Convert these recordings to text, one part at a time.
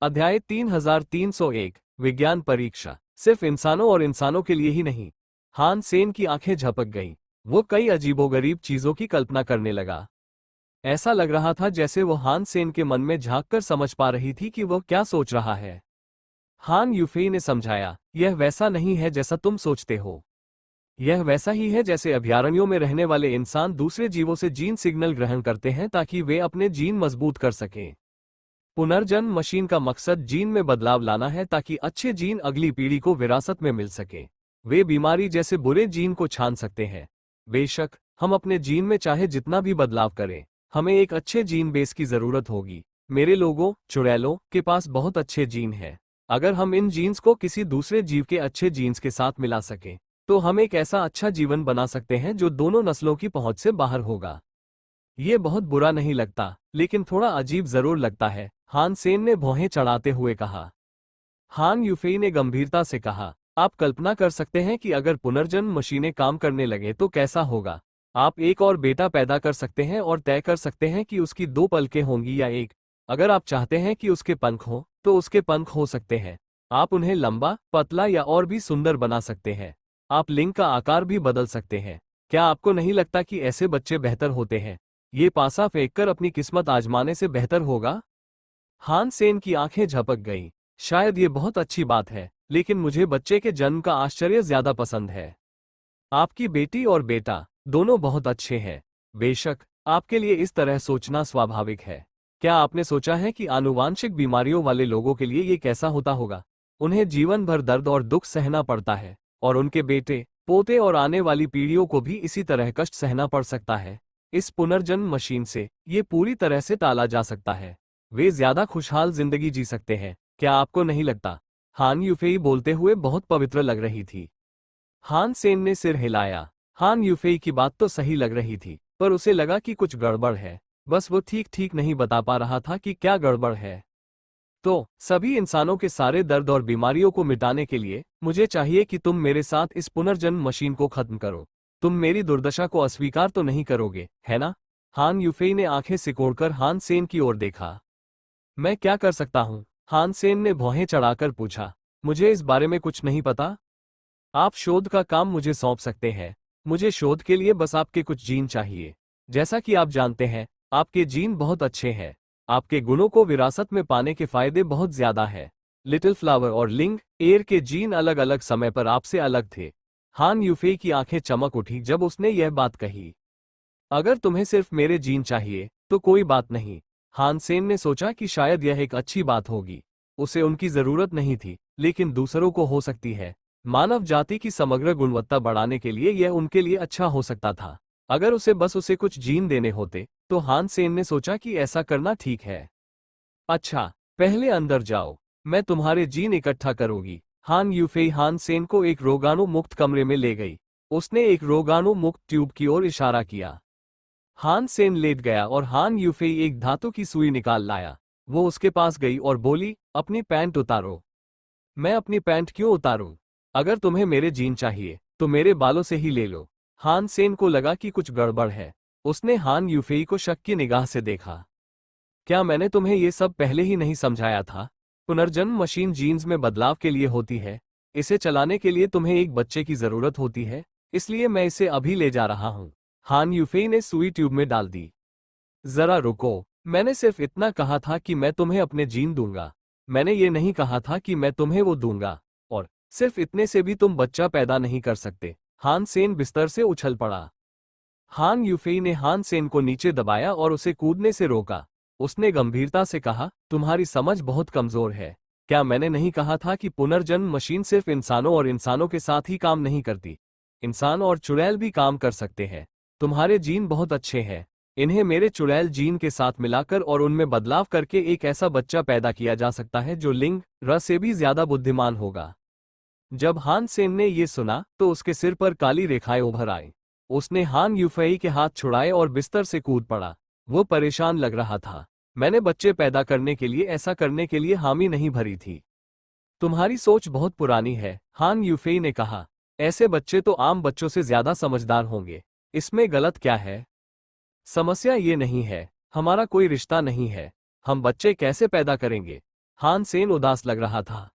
अध्याय 3301 विज्ञान परीक्षा। सिर्फ इंसानों और इंसानों के लिए ही नहीं। हान सेन की आंखें झपक गईं। वो कई अजीबोगरीब चीजों की कल्पना करने लगा। ऐसा लग रहा था जैसे वो हान सेन के मन में झांककर समझ पा रही थी कि वह क्या सोच रहा है। हान यूफेई ने समझाया, यह वैसा नहीं है जैसा तुम सोचते हो। यह वैसा ही है जैसे अभयारण्यों में रहने वाले इंसान दूसरे जीवों से जीन सिग्नल ग्रहण करते हैं ताकि वे अपने जीन मजबूत कर सकें। पुनर्जन्म मशीन का मकसद जीन में बदलाव लाना है ताकि अच्छे जीन अगली पीढ़ी को विरासत में मिल सके। वे बीमारी जैसे बुरे जीन को छान सकते हैं। बेशक हम अपने जीन में चाहे जितना भी बदलाव करें, हमें एक अच्छे जीन बेस की जरूरत होगी। मेरे लोगों, चुड़ैलों के पास बहुत अच्छे जीन हैं। अगर हम इन जीन्स को किसी दूसरे जीव के अच्छे जीन्स के साथ मिला सकें, तो हम एक ऐसा अच्छा जीवन बना सकते हैं जो दोनों नस्लों की पहुंच से बाहर होगा। ये बहुत बुरा नहीं लगता, लेकिन थोड़ा अजीब जरूर लगता है, हान सेन ने भौहें चढ़ाते हुए कहा। हान यूफेई ने गंभीरता से कहा, आप कल्पना कर सकते हैं कि अगर पुनर्जन्म मशीनें काम करने लगे तो कैसा होगा। आप एक और बेटा पैदा कर सकते हैं और तय कर सकते हैं कि उसकी 2 पलकें होंगी या एक। अगर आप चाहते हैं कि उसके पंख हो तो उसके पंख हो सकते हैं। आप उन्हें लंबा, पतला या और भी सुंदर बना सकते हैं। आप लिंग का आकार भी बदल सकते हैं। क्या आपको नहीं लगता कि ऐसे बच्चे बेहतर होते हैं? ये पासा फेंककर अपनी किस्मत आजमाने से बेहतर होगा? हान सेन की आंखें झपक गईं। शायद ये बहुत अच्छी बात है, लेकिन मुझे बच्चे के जन्म का आश्चर्य ज्यादा पसंद है। आपकी बेटी और बेटा दोनों बहुत अच्छे हैं। बेशक आपके लिए इस तरह सोचना स्वाभाविक है। क्या आपने सोचा है कि आनुवांशिक बीमारियों वाले लोगों के लिए ये कैसा होता होगा? उन्हें जीवन भर दर्द और दुख सहना पड़ता है, और उनके बेटे, पोते और आने वाली पीढ़ियों को भी इसी तरह कष्ट सहना पड़ सकता है। इस पुनर्जन्म मशीन से ये पूरी तरह से टाला जा सकता है। वे ज्यादा खुशहाल जिंदगी जी सकते हैं। क्या आपको नहीं लगता? हान यूफेई बोलते हुए बहुत पवित्र लग रही थी। हान सेन ने सिर हिलाया। हान यूफेई की बात तो सही लग रही थी, पर उसे लगा कि कुछ गड़बड़ है। बस वो ठीक ठीक नहीं बता पा रहा था कि क्या गड़बड़ है। तो सभी इंसानों के सारे दर्द और बीमारियों को मिटाने के लिए मुझे चाहिए कि तुम मेरे साथ इस पुनर्जन्म मशीन को खत्म करो। तुम मेरी दुर्दशा को अस्वीकार तो नहीं करोगे, है ना? हान यूफेई ने आंखें सिकोड़कर हान सेन की ओर देखा। मैं क्या कर सकता हूं? हान सेन ने भौहें चढ़ाकर पूछा। मुझे इस बारे में कुछ नहीं पता। आप शोध का काम मुझे सौंप सकते हैं। मुझे शोध के लिए बस आपके कुछ जीन चाहिए। जैसा कि आप जानते हैं, आपके जीन बहुत अच्छे हैं। आपके गुणों को विरासत में पाने के फायदे बहुत ज्यादा है। लिटिल फ्लावर और लिंग एयर के जीन अलग अलग समय पर आपसे अलग थे। हान यूफेई की आंखें चमक उठी जब उसने यह बात कही। अगर तुम्हें सिर्फ मेरे जीन चाहिए तो कोई बात नहीं। हान सेन ने सोचा कि शायद यह एक अच्छी बात होगी। उसे उनकी जरूरत नहीं थी, लेकिन दूसरों को हो सकती है। मानव जाति की समग्र गुणवत्ता बढ़ाने के लिए यह उनके लिए अच्छा हो सकता था। अगर उसे कुछ जीन देने होते, तो हान सेन ने सोचा कि ऐसा करना ठीक है। अच्छा, पहले अंदर जाओ। मैं तुम्हारे जीन इकट्ठा करूंगी। हान यूफेई हान सेन को एक रोगाणु मुक्त कमरे में ले गई। उसने एक रोगाणु मुक्त ट्यूब की ओर इशारा किया। हान सेन लेट गया और हान यूफेई एक धातु की सुई निकाल लाया। वो उसके पास गई और बोली, अपनी पैंट उतारो। मैं अपनी पैंट क्यों उतारूं? अगर तुम्हें मेरे जीन चाहिए तो मेरे बालों से ही ले लो। हान सेन को लगा कि कुछ गड़बड़ है। उसने हान यूफेई को शक की निगाह से देखा। क्या मैंने तुम्हें ये सब पहले ही नहीं समझाया था? पुनर्जन्म मशीन जीन्स में बदलाव के लिए होती है। इसे चलाने के लिए तुम्हें एक बच्चे की जरूरत होती है, इसलिए मैं इसे अभी ले जा रहा हूं। हान यूफेई ने सुई ट्यूब में डाल दी। जरा रुको, मैंने सिर्फ इतना कहा था कि मैं तुम्हें अपने जीन दूंगा। मैंने ये नहीं कहा था कि मैं तुम्हें वो दूंगा। और सिर्फ इतने से भी तुम बच्चा पैदा नहीं कर सकते। हान सेन बिस्तर से उछल पड़ा। हान यूफेई ने हान सेन को नीचे दबाया और उसे कूदने से रोका। उसने गंभीरता से कहा, तुम्हारी समझ बहुत कमजोर है। क्या मैंने नहीं कहा था कि पुनर्जन्म मशीन सिर्फ इंसानों और इंसानों के साथ ही काम नहीं करती? इंसान और चुड़ैल भी काम कर सकते हैं। तुम्हारे जीन बहुत अच्छे हैं। इन्हें मेरे चुड़ैल जीन के साथ मिलाकर और उनमें बदलाव करके एक ऐसा बच्चा पैदा किया जा सकता है जो लिंग र से भी ज्यादा बुद्धिमान होगा। जब हान सेन ने ये सुना तो उसके सिर पर काली रेखाएं उभर आई। उसने हान यूफेई के हाथ छुड़ाए और बिस्तर से कूद पड़ा। वो परेशान लग रहा था। मैंने बच्चे पैदा करने के लिए ऐसा करने के लिए हामी नहीं भरी थी। तुम्हारी सोच बहुत पुरानी है, हान यूफेई ने कहा। ऐसे बच्चे तो आम बच्चों से ज्यादा समझदार होंगे। इसमें गलत क्या है? समस्या ये नहीं है, हमारा कोई रिश्ता नहीं है। हम बच्चे कैसे पैदा करेंगे? हान सेन उदास लग रहा था।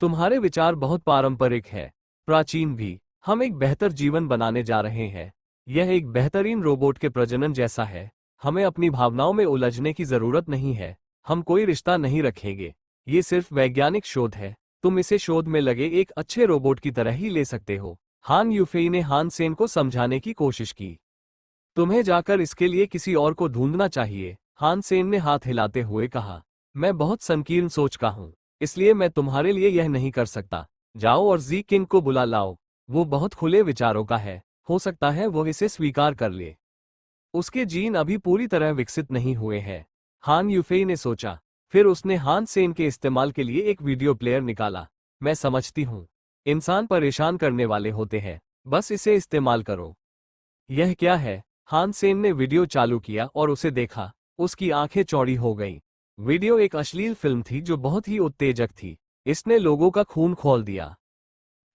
तुम्हारे विचार बहुत पारंपरिक है, प्राचीन भी। हम एक बेहतर जीवन बनाने जा रहे हैं। यह एक बेहतरीन रोबोट के प्रजनन जैसा है। हमें अपनी भावनाओं में उलझने की जरूरत नहीं है। हम कोई रिश्ता नहीं रखेंगे। ये सिर्फ वैज्ञानिक शोध है। तुम इसे शोध में लगे एक अच्छे रोबोट की तरह ही ले सकते हो। हान यूफेई ने हान सेन को समझाने की कोशिश की। तुम्हें जाकर इसके लिए किसी और को ढूंढना चाहिए, हान सेन ने हाथ हिलाते हुए कहा। मैं बहुत संकीर्ण सोच का हूं, इसलिए मैं तुम्हारे लिए यह नहीं कर सकता। जाओ और जी किंग को बुला लाओ। वो बहुत खुले विचारों का है, हो सकता है वो इसे स्वीकार कर ले। उसके जीन अभी पूरी तरह विकसित नहीं हुए हैं, हान यूफेई ने सोचा। फिर उसने हान सेन के इस्तेमाल के लिए एक वीडियो प्लेयर निकाला। मैं समझती हूँ, इंसान परेशान करने वाले होते हैं, बस इसे इस्तेमाल करो। यह क्या है? हान सेन ने वीडियो चालू किया और उसे देखा। उसकी आंखें चौड़ी हो गईं। वीडियो एक अश्लील फिल्म थी जो बहुत ही उत्तेजक थी। इसने लोगों का खून खौल दिया।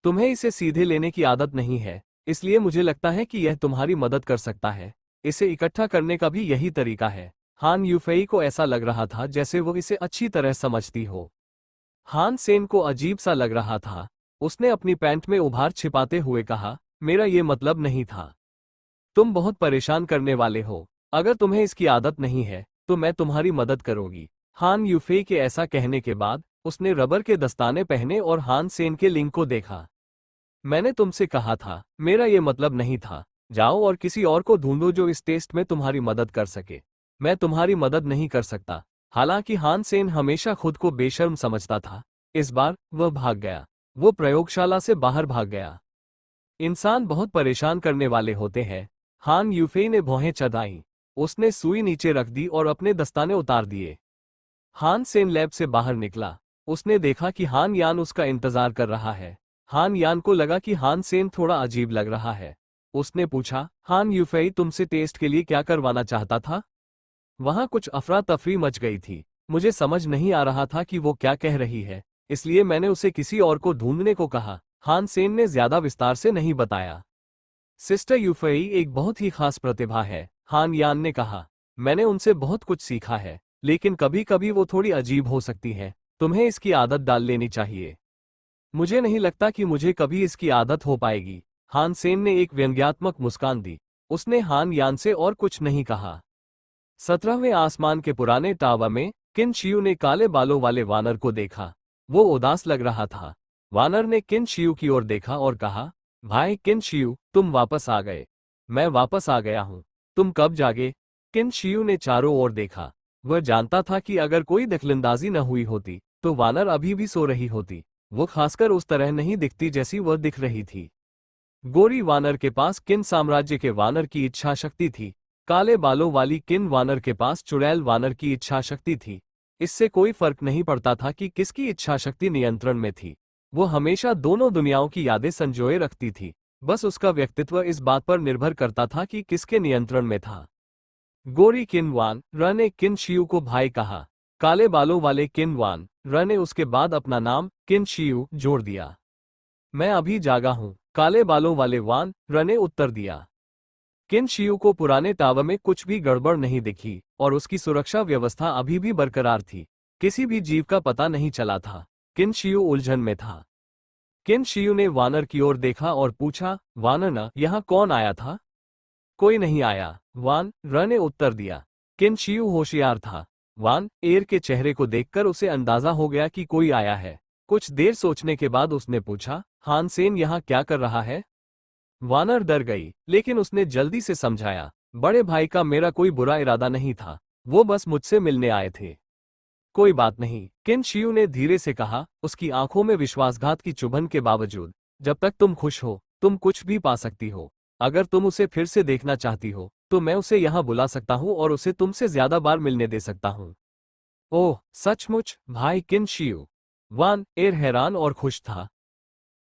तुम्हें इसे सीधे लेने की आदत नहीं है, इसलिए मुझे लगता है कि यह तुम्हारी मदद कर सकता है। इसे इकट्ठा करने का भी यही तरीका है। हान यूफेई को ऐसा लग रहा था जैसे वो इसे अच्छी तरह समझती हो। हान सेन को अजीब सा लग रहा था। उसने अपनी पैंट में उभार छिपाते हुए कहा, मेरा ये मतलब नहीं था। तुम बहुत परेशान करने वाले हो। अगर तुम्हें इसकी आदत नहीं है तो मैं तुम्हारी मदद करूंगी। हान यूफेई के ऐसा कहने के बाद उसने रबर के दस्ताने पहने और हान सेन के लिंग को देखा। मैंने तुमसे कहा था, मेरा ये मतलब नहीं था। जाओ और किसी और को ढूंढो जो इस टेस्ट में तुम्हारी मदद कर सके। मैं तुम्हारी मदद नहीं कर सकता। हालांकि हान सेन हमेशा खुद को बेशर्म समझता था, इस बार वह भाग गया। वो प्रयोगशाला से बाहर भाग गया। इंसान बहुत परेशान करने वाले होते हैं। हान यूफेई ने भौहें चढ़ाईं। उसने सुई नीचे रख दी और अपने दस्ताने उतार दिए। हान सेन लैब से बाहर निकला। उसने देखा कि हान यान उसका इंतजार कर रहा है। हान यान को लगा कि हान सेन थोड़ा अजीब लग रहा है। उसने पूछा, हान यूफेई तुमसे टेस्ट के लिए क्या करवाना चाहता था? वहां कुछ अफरा तफरी मच गई थी। मुझे समझ नहीं आ रहा था कि वो क्या कह रही है, इसलिए मैंने उसे किसी और को ढूंढने को कहा। हान सेन ने ज्यादा विस्तार से नहीं बताया। सिस्टर यूफेई एक बहुत ही खास प्रतिभा है, हान यान ने कहा। मैंने उनसे बहुत कुछ सीखा है, लेकिन कभी कभी वो थोड़ी अजीब हो सकती है। तुम्हें इसकी आदत डाल लेनी चाहिए। मुझे नहीं लगता कि मुझे कभी इसकी आदत हो पाएगी। हान सेन ने एक व्यंग्यात्मक मुस्कान दी। उसने हान यान से और कुछ नहीं कहा। 17वें आसमान के पुराने टावर में किन शियू ने काले बालों वाले वानर को देखा। वो उदास लग रहा था। वानर ने किन शियू की ओर देखा और कहा, भाई किन शियू, तुम वापस आ गए। मैं वापस आ गया हूं। तुम कब जागे? किन शियू ने चारों ओर देखा। वह जानता था कि अगर कोई दखलंदाजी न हुई होती तो वानर अभी भी सो रही होती। वो खासकर उस तरह नहीं दिखती जैसी वह दिख रही थी। गोरी वानर के पास किन साम्राज्य के वानर की इच्छा शक्ति थी। काले बालों वाली किन वानर के पास चुड़ैल वानर की इच्छा शक्ति थी। इससे कोई फर्क नहीं पड़ता था कि किसकी इच्छा शक्ति नियंत्रण में थी। वो हमेशा दोनों दुनियाओं की यादें संजोए रखती थी। बस उसका व्यक्तित्व इस बात पर निर्भर करता था कि किसके नियंत्रण में था। गोरी किनवान र ने किन शियू को भाई कहा। काले बालों वाले किनवान र ने उसके बाद अपना नाम किन शियू जोड़ दिया। मैं अभी जागा हूं, काले बालों वाले वान र ने उत्तर दिया। किन शियू को पुराने टावर में कुछ भी गड़बड़ नहीं दिखी और उसकी सुरक्षा व्यवस्था अभी भी बरकरार थी। किसी भी जीव का पता नहीं चला था। किन शियू उलझन में था। किन शियू ने वानर की ओर देखा और पूछा, वानर न, यहाँ कौन आया था? कोई नहीं आया, वान र ने उत्तर दिया। किन शियू होशियार था। वान एर के चेहरे को देखकर उसे अंदाजा हो गया कि कोई आया है। कुछ देर सोचने के बाद उसने पूछा, हान सेन यहाँ क्या कर रहा है? वानर डर गई, लेकिन उसने जल्दी से समझाया, बड़े भाई का मेरा कोई बुरा इरादा नहीं था। वो बस मुझसे मिलने आए थे। कोई बात नहीं, किन शियू ने धीरे से कहा, उसकी आंखों में विश्वासघात की चुभन के बावजूद। जब तक तुम खुश हो, तुम कुछ भी पा सकती हो। अगर तुम उसे फिर से देखना चाहती हो, तो मैं उसे यहाँ बुला सकता हूँ और उसे तुमसे ज्यादा बार मिलने दे सकता हूँ। ओह, सचमुच, भाई किन शियू। वान एर हैरान और खुश था।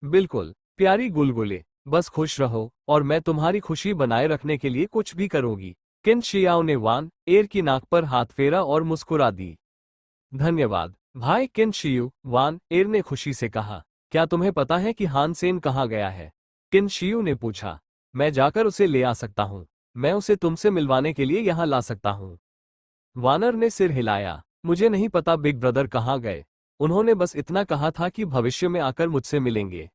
बिल्कुल, प्यारी गुलगुले, बस खुश रहो और मैं तुम्हारी खुशी बनाए रखने के लिए कुछ भी करूंगी। किन शियाओ ने वान एर की नाक पर हाथ फेरा और मुस्कुरा दी। धन्यवाद, भाई किन शियू, वान एर ने खुशी से कहा। क्या तुम्हें पता है कि हान सेन कहाँ गया है? किन शियू ने पूछा। मैं जाकर उसे ले आ सकता हूँ। मैं उसे तुमसे मिलवाने के लिए यहाँ ला सकता हूँ। वानर ने सिर हिलाया। मुझे नहीं पता बिग ब्रदर कहाँ गए। उन्होंने बस इतना कहा था कि भविष्य में आकर मुझसे मिलेंगे।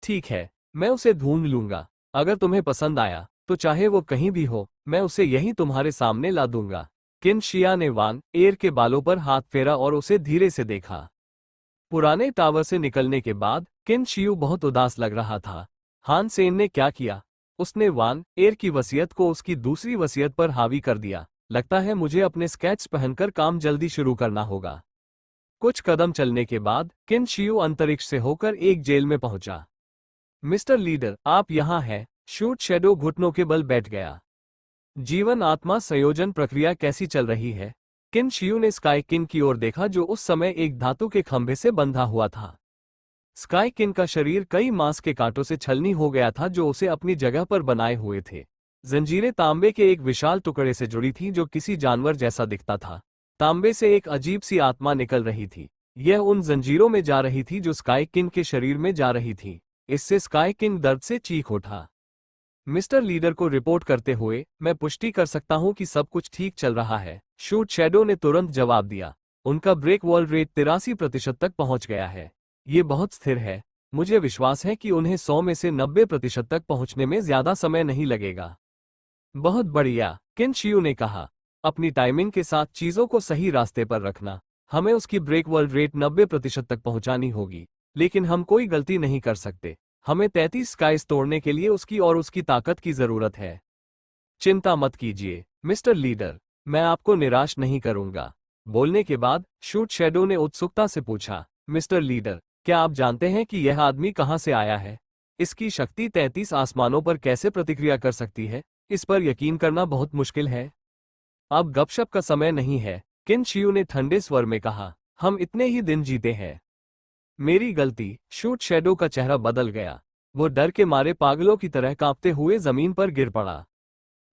ठीक है, मैं उसे ढूंढ लूंगा। अगर तुम्हें पसंद आया तो चाहे वो कहीं भी हो, मैं उसे यहीं तुम्हारे सामने ला दूंगा। किन शिया ने वांग एर के बालों पर हाथ फेरा और उसे धीरे से देखा। पुराने टावर से निकलने के बाद किन शियू बहुत उदास लग रहा था। हान सेन ने क्या किया? उसने वान एर की वसीयत को उसकी दूसरी वसीयत पर हावी कर दिया। लगता है मुझे अपने स्केट्स पहनकर काम जल्दी शुरू करना होगा। कुछ कदम चलने के बाद किन शियू अंतरिक्ष से होकर एक जेल में पहुंचा। मिस्टर लीडर, आप यहाँ हैं। शूट शैडो घुटनों के बल बैठ गया। जीवन आत्मा संयोजन प्रक्रिया कैसी चल रही है? किन शियू ने स्काई किन की ओर देखा जो उस समय एक धातु के खंभे से बंधा हुआ था। स्काई किन का शरीर कई मांस के कांटों से छलनी हो गया था जो उसे अपनी जगह पर बनाए हुए थे। जंजीरें तांबे के एक विशाल टुकड़े से जुड़ी थीं जो किसी जानवर जैसा दिखता था। तांबे से एक अजीब सी आत्मा निकल रही थी। यह उन जंजीरों में जा रही थी जो स्काई किन के शरीर में जा रही थी। इससे स्काई किंग दर्द से चीख उठा। मिस्टर लीडर को रिपोर्ट करते हुए मैं पुष्टि कर सकता हूं कि सब कुछ ठीक चल रहा है। शूट शैडो ने तुरंत जवाब दिया। उनका ब्रेक वॉल रेट 83% तक पहुंच गया है। ये बहुत स्थिर है। मुझे विश्वास है कि उन्हें 100 में से 90% तक पहुंचने में ज्यादा समय नहीं लगेगा। बहुत बढ़िया, किन शियू ने कहा। अपनी टाइमिंग के साथ चीजों को सही रास्ते पर रखना। हमें उसकी ब्रेक वॉल रेट 90% तक पहुंचानी होगी, लेकिन हम कोई गलती नहीं कर सकते। हमें 33 स्काइज तोड़ने के लिए उसकी और उसकी ताकत की जरूरत है। चिंता मत कीजिए मिस्टर लीडर, मैं आपको निराश नहीं करूंगा। बोलने के बाद शूट शैडो ने उत्सुकता से पूछा, मिस्टर लीडर, क्या आप जानते हैं कि यह आदमी कहां से आया है? इसकी शक्ति 33 आसमानों पर कैसे प्रतिक्रिया कर सकती है? इस पर यकीन करना बहुत मुश्किल है। अब गपशप का समय नहीं है, किन शियू ने ठंडे स्वर में कहा। हम इतने ही दिन जीते हैं। मेरी गलती। शूट शैडो का चेहरा बदल गया। वो डर के मारे पागलों की तरह कांपते हुए जमीन पर गिर पड़ा।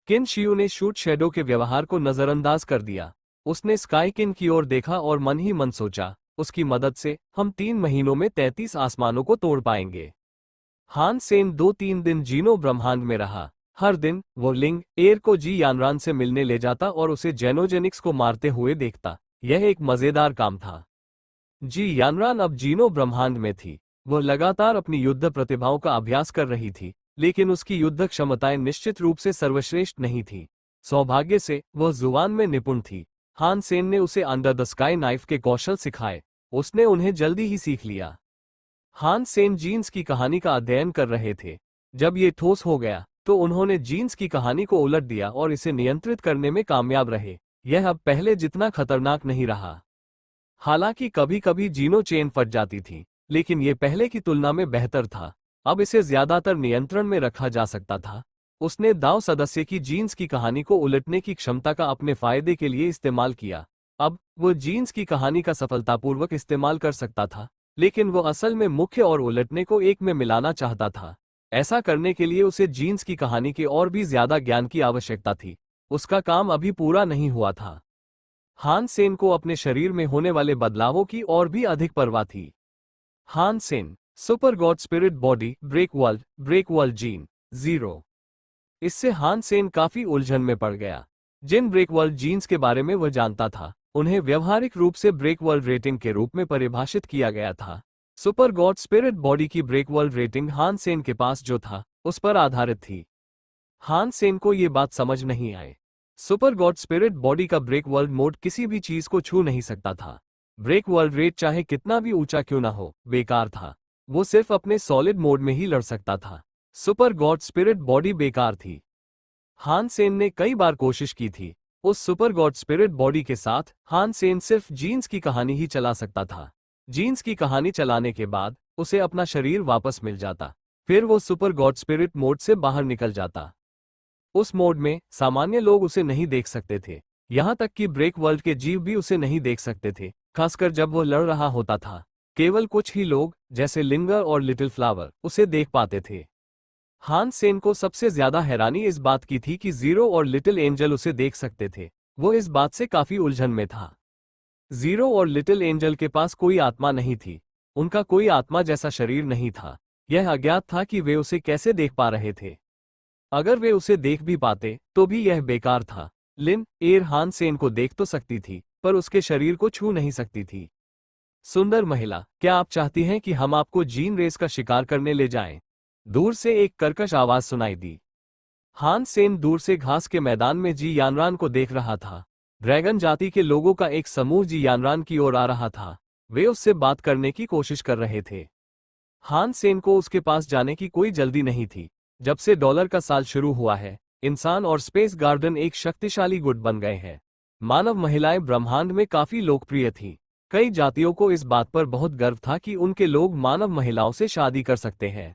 किन शियू ने शूट शैडो के व्यवहार को नजरअंदाज कर दिया। उसने स्काई किन की ओर देखा और मन ही मन सोचा, उसकी मदद से हम 3 महीनों में 33 आसमानों को तोड़ पाएंगे। हान सेन 2-3 दिन जीनो ब्रह्मांड में रहा। हर दिन वो लिंग एर को जी यानरान से मिलने ले जाता और उसे जेनोजेनिक्स को मारते हुए देखता। यह एक मजेदार काम था। जी यानरान अब जीनो ब्रह्मांड में थी। वह लगातार अपनी युद्ध प्रतिभाओं का अभ्यास कर रही थी, लेकिन उसकी युद्ध क्षमताएं निश्चित रूप से सर्वश्रेष्ठ नहीं थी। सौभाग्य से वह जुबान में निपुण थी। हान सेन ने उसे अंडर द स्काई नाइफ के कौशल सिखाए। उसने उन्हें जल्दी ही सीख लिया। हान सेन जीन्स की कहानी का अध्ययन कर रहे थे। जब ये ठोस हो गया तो उन्होंने जीन्स की कहानी को उलट दिया और इसे नियंत्रित करने में कामयाब रहे। यह अब पहले जितना खतरनाक नहीं रहा। हालांकि कभी कभी जीनो चेन फट जाती थी, लेकिन ये पहले की तुलना में बेहतर था। अब इसे ज्यादातर नियंत्रण में रखा जा सकता था। उसने दाव सदस्य की जीन्स की कहानी को उलटने की क्षमता का अपने फायदे के लिए इस्तेमाल किया। अब वो जीन्स की कहानी का सफलतापूर्वक इस्तेमाल कर सकता था, लेकिन वो असल में मुख्य और उलटने को एक में मिलाना चाहता था। ऐसा करने के लिए उसे जीन्स की कहानी के और भी ज्यादा ज्ञान की आवश्यकता थी। उसका काम अभी पूरा नहीं हुआ था। हान सेन को अपने शरीर में होने वाले बदलावों की और भी अधिक परवाह थी। Han Sen super god spirit body break world gene 0। इससे हान सेन काफी उलझन में पड़ गया। जिन ब्रेक वर्ल्ड जीन्स के बारे में वह जानता था, उन्हें व्यवहारिक रूप से ब्रेक वर्ल्ड रेटिंग के रूप में परिभाषित किया गया था। सुपर गॉड स्पिरिट बॉडी की ब्रेक वर्ल्ड रेटिंग हान सेन के पास जो था उस पर आधारित थी। हान सेन को ये बात समझ नहीं आई। सुपर गॉड स्पिरिट बॉडी का ब्रेक वर्ल्ड मोड किसी भी चीज को छू नहीं सकता था। ब्रेक वर्ल्ड रेट चाहे कितना भी ऊंचा क्यों ना हो, बेकार था। वो सिर्फ अपने सॉलिड मोड में ही लड़ सकता था। सुपर गॉड स्पिरिट बॉडी बेकार थी। हान सेन ने कई बार कोशिश की थी। उस सुपर गॉड स्पिरिट बॉडी के साथ हान सेन सिर्फ जीन्स की कहानी ही चला सकता था। जीन्स की कहानी चलाने के बाद उसे अपना शरीर वापस मिल जाता। फिर वो सुपर गॉड स्पिरिट मोड से बाहर निकल जाता। उस मोड में सामान्य लोग उसे नहीं देख सकते थे। यहां तक कि ब्रेक वर्ल्ड के जीव भी उसे नहीं देख सकते थे, खासकर जब वो लड़ रहा होता था। केवल कुछ ही लोग, जैसे लिंगर और लिटिल फ्लावर, उसे देख पाते थे। हान सेन को सबसे ज्यादा हैरानी इस बात की थी कि जीरो और लिटिल एंजल उसे देख सकते थे। वो इस बात से काफी उलझन में था। जीरो और लिटिल एंजल के पास कोई आत्मा नहीं थी। उनका कोई आत्मा जैसा शरीर नहीं था। यह अज्ञात था कि वे उसे कैसे देख पा रहे थे। अगर वे उसे देख भी पाते तो भी यह बेकार था। लिन एर हान सेन को देख तो सकती थी, पर उसके शरीर को छू नहीं सकती थी। सुंदर महिला, क्या आप चाहती हैं कि हम आपको जीन रेस का शिकार करने ले जाएं? दूर से एक कर्कश आवाज सुनाई दी। हान सेन दूर से घास के मैदान में जी यानरान को देख रहा था। ड्रैगन जाति के लोगों का एक समूह जी यानरान की ओर आ रहा था। वे उससे बात करने की कोशिश कर रहे थे। हान सेन को उसके पास जाने की कोई जल्दी नहीं थी। जब से डॉलर का साल शुरू हुआ है, इंसान और स्पेस गार्डन एक शक्तिशाली गुट बन गए हैं। मानव महिलाएं ब्रह्मांड में काफी लोकप्रिय थीं। कई जातियों को इस बात पर बहुत गर्व था कि उनके लोग मानव महिलाओं से शादी कर सकते हैं।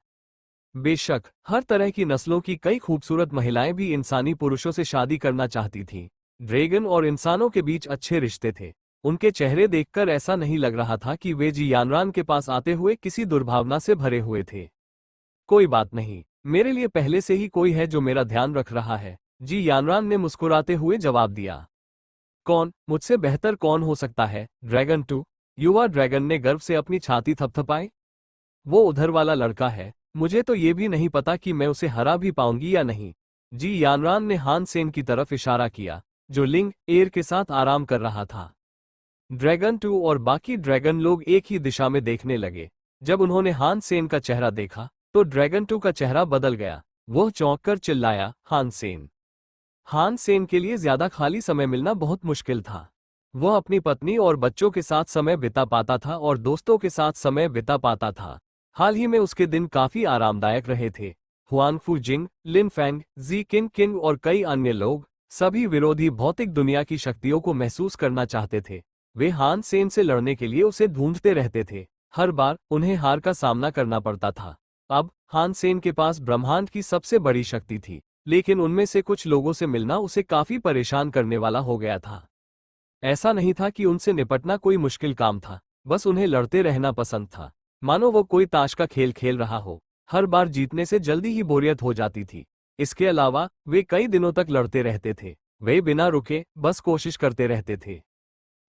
बेशक, हर तरह की नस्लों की कई खूबसूरत महिलाएं भी इंसानी पुरुषों से शादी करना चाहती थीं। ड्रैगन और इंसानों के बीच अच्छे रिश्ते थे। उनके चेहरे देखकर ऐसा नहीं लग रहा था कि वे जी यानरान के पास आते हुए किसी दुर्भावना से भरे हुए थे। कोई बात नहीं, मेरे लिए पहले से ही कोई है जो मेरा ध्यान रख रहा है, जी यानरान ने मुस्कुराते हुए जवाब दिया। कौन? मुझसे बेहतर कौन हो सकता है? ड्रैगन 2। युवा ड्रैगन ने गर्व से अपनी छाती थपथपाई। वो उधर वाला लड़का है। मुझे तो ये भी नहीं पता कि मैं उसे हरा भी पाऊंगी या नहीं। जी यानरान ने हान सेन की तरफ इशारा किया, जो लिंग एयर के साथ आराम कर रहा था। ड्रैगन 2 और बाकी ड्रैगन लोग एक ही दिशा में देखने लगे। जब उन्होंने हान सेन का चेहरा देखा, तो ड्रैगन 2 का चेहरा बदल गया। वह चौंक कर चिल्लाया, हान सेन। हान सेन के लिए ज्यादा खाली समय मिलना बहुत मुश्किल था। वह अपनी पत्नी और बच्चों के साथ समय बिता पाता था और दोस्तों के साथ समय बिता पाता था। हाल ही में उसके दिन काफी आरामदायक रहे थे। हुआंग फू जिंग, लिन फैंग, जी किन किंग और कई अन्य लोग, सभी विरोधी भौतिक दुनिया की शक्तियों को महसूस करना चाहते थे। वे हान सेन से लड़ने के लिए उसे ढूंढते रहते थे। हर बार उन्हें हार का सामना करना पड़ता था। अब हान सेन के पास ब्रह्मांड की सबसे बड़ी शक्ति थी, लेकिन उनमें से कुछ लोगों से मिलना उसे काफी परेशान करने वाला हो गया था। ऐसा नहीं था कि उनसे निपटना कोई मुश्किल काम था, बस उन्हें लड़ते रहना पसंद था, मानो वो कोई ताश का खेल खेल रहा हो। हर बार जीतने से जल्दी ही बोरियत हो जाती थी। इसके अलावा वे कई दिनों तक लड़ते रहते थे। वे बिना रुके बस कोशिश करते रहते थे।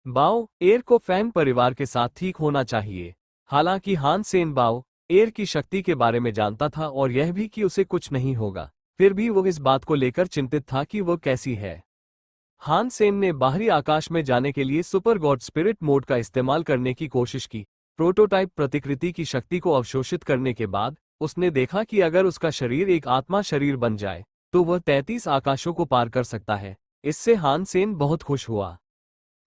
बाओ एयर को फैंग परिवार के साथ ठीक होना चाहिए। हालांकि हान सेन बाओ एयर की शक्ति के बारे में जानता था और यह भी कि उसे कुछ नहीं होगा, फिर भी वो इस बात को लेकर चिंतित था कि वो कैसी है। हान सेन ने बाहरी आकाश में जाने के लिए सुपर गॉड स्पिरिट मोड का इस्तेमाल करने की कोशिश की। प्रोटोटाइप प्रतिकृति की शक्ति को अवशोषित करने के बाद उसने देखा कि अगर उसका शरीर एक आत्मा शरीर बन जाए तो वह 33 आकाशों को पार कर सकता है। इससे हान सेन बहुत खुश हुआ।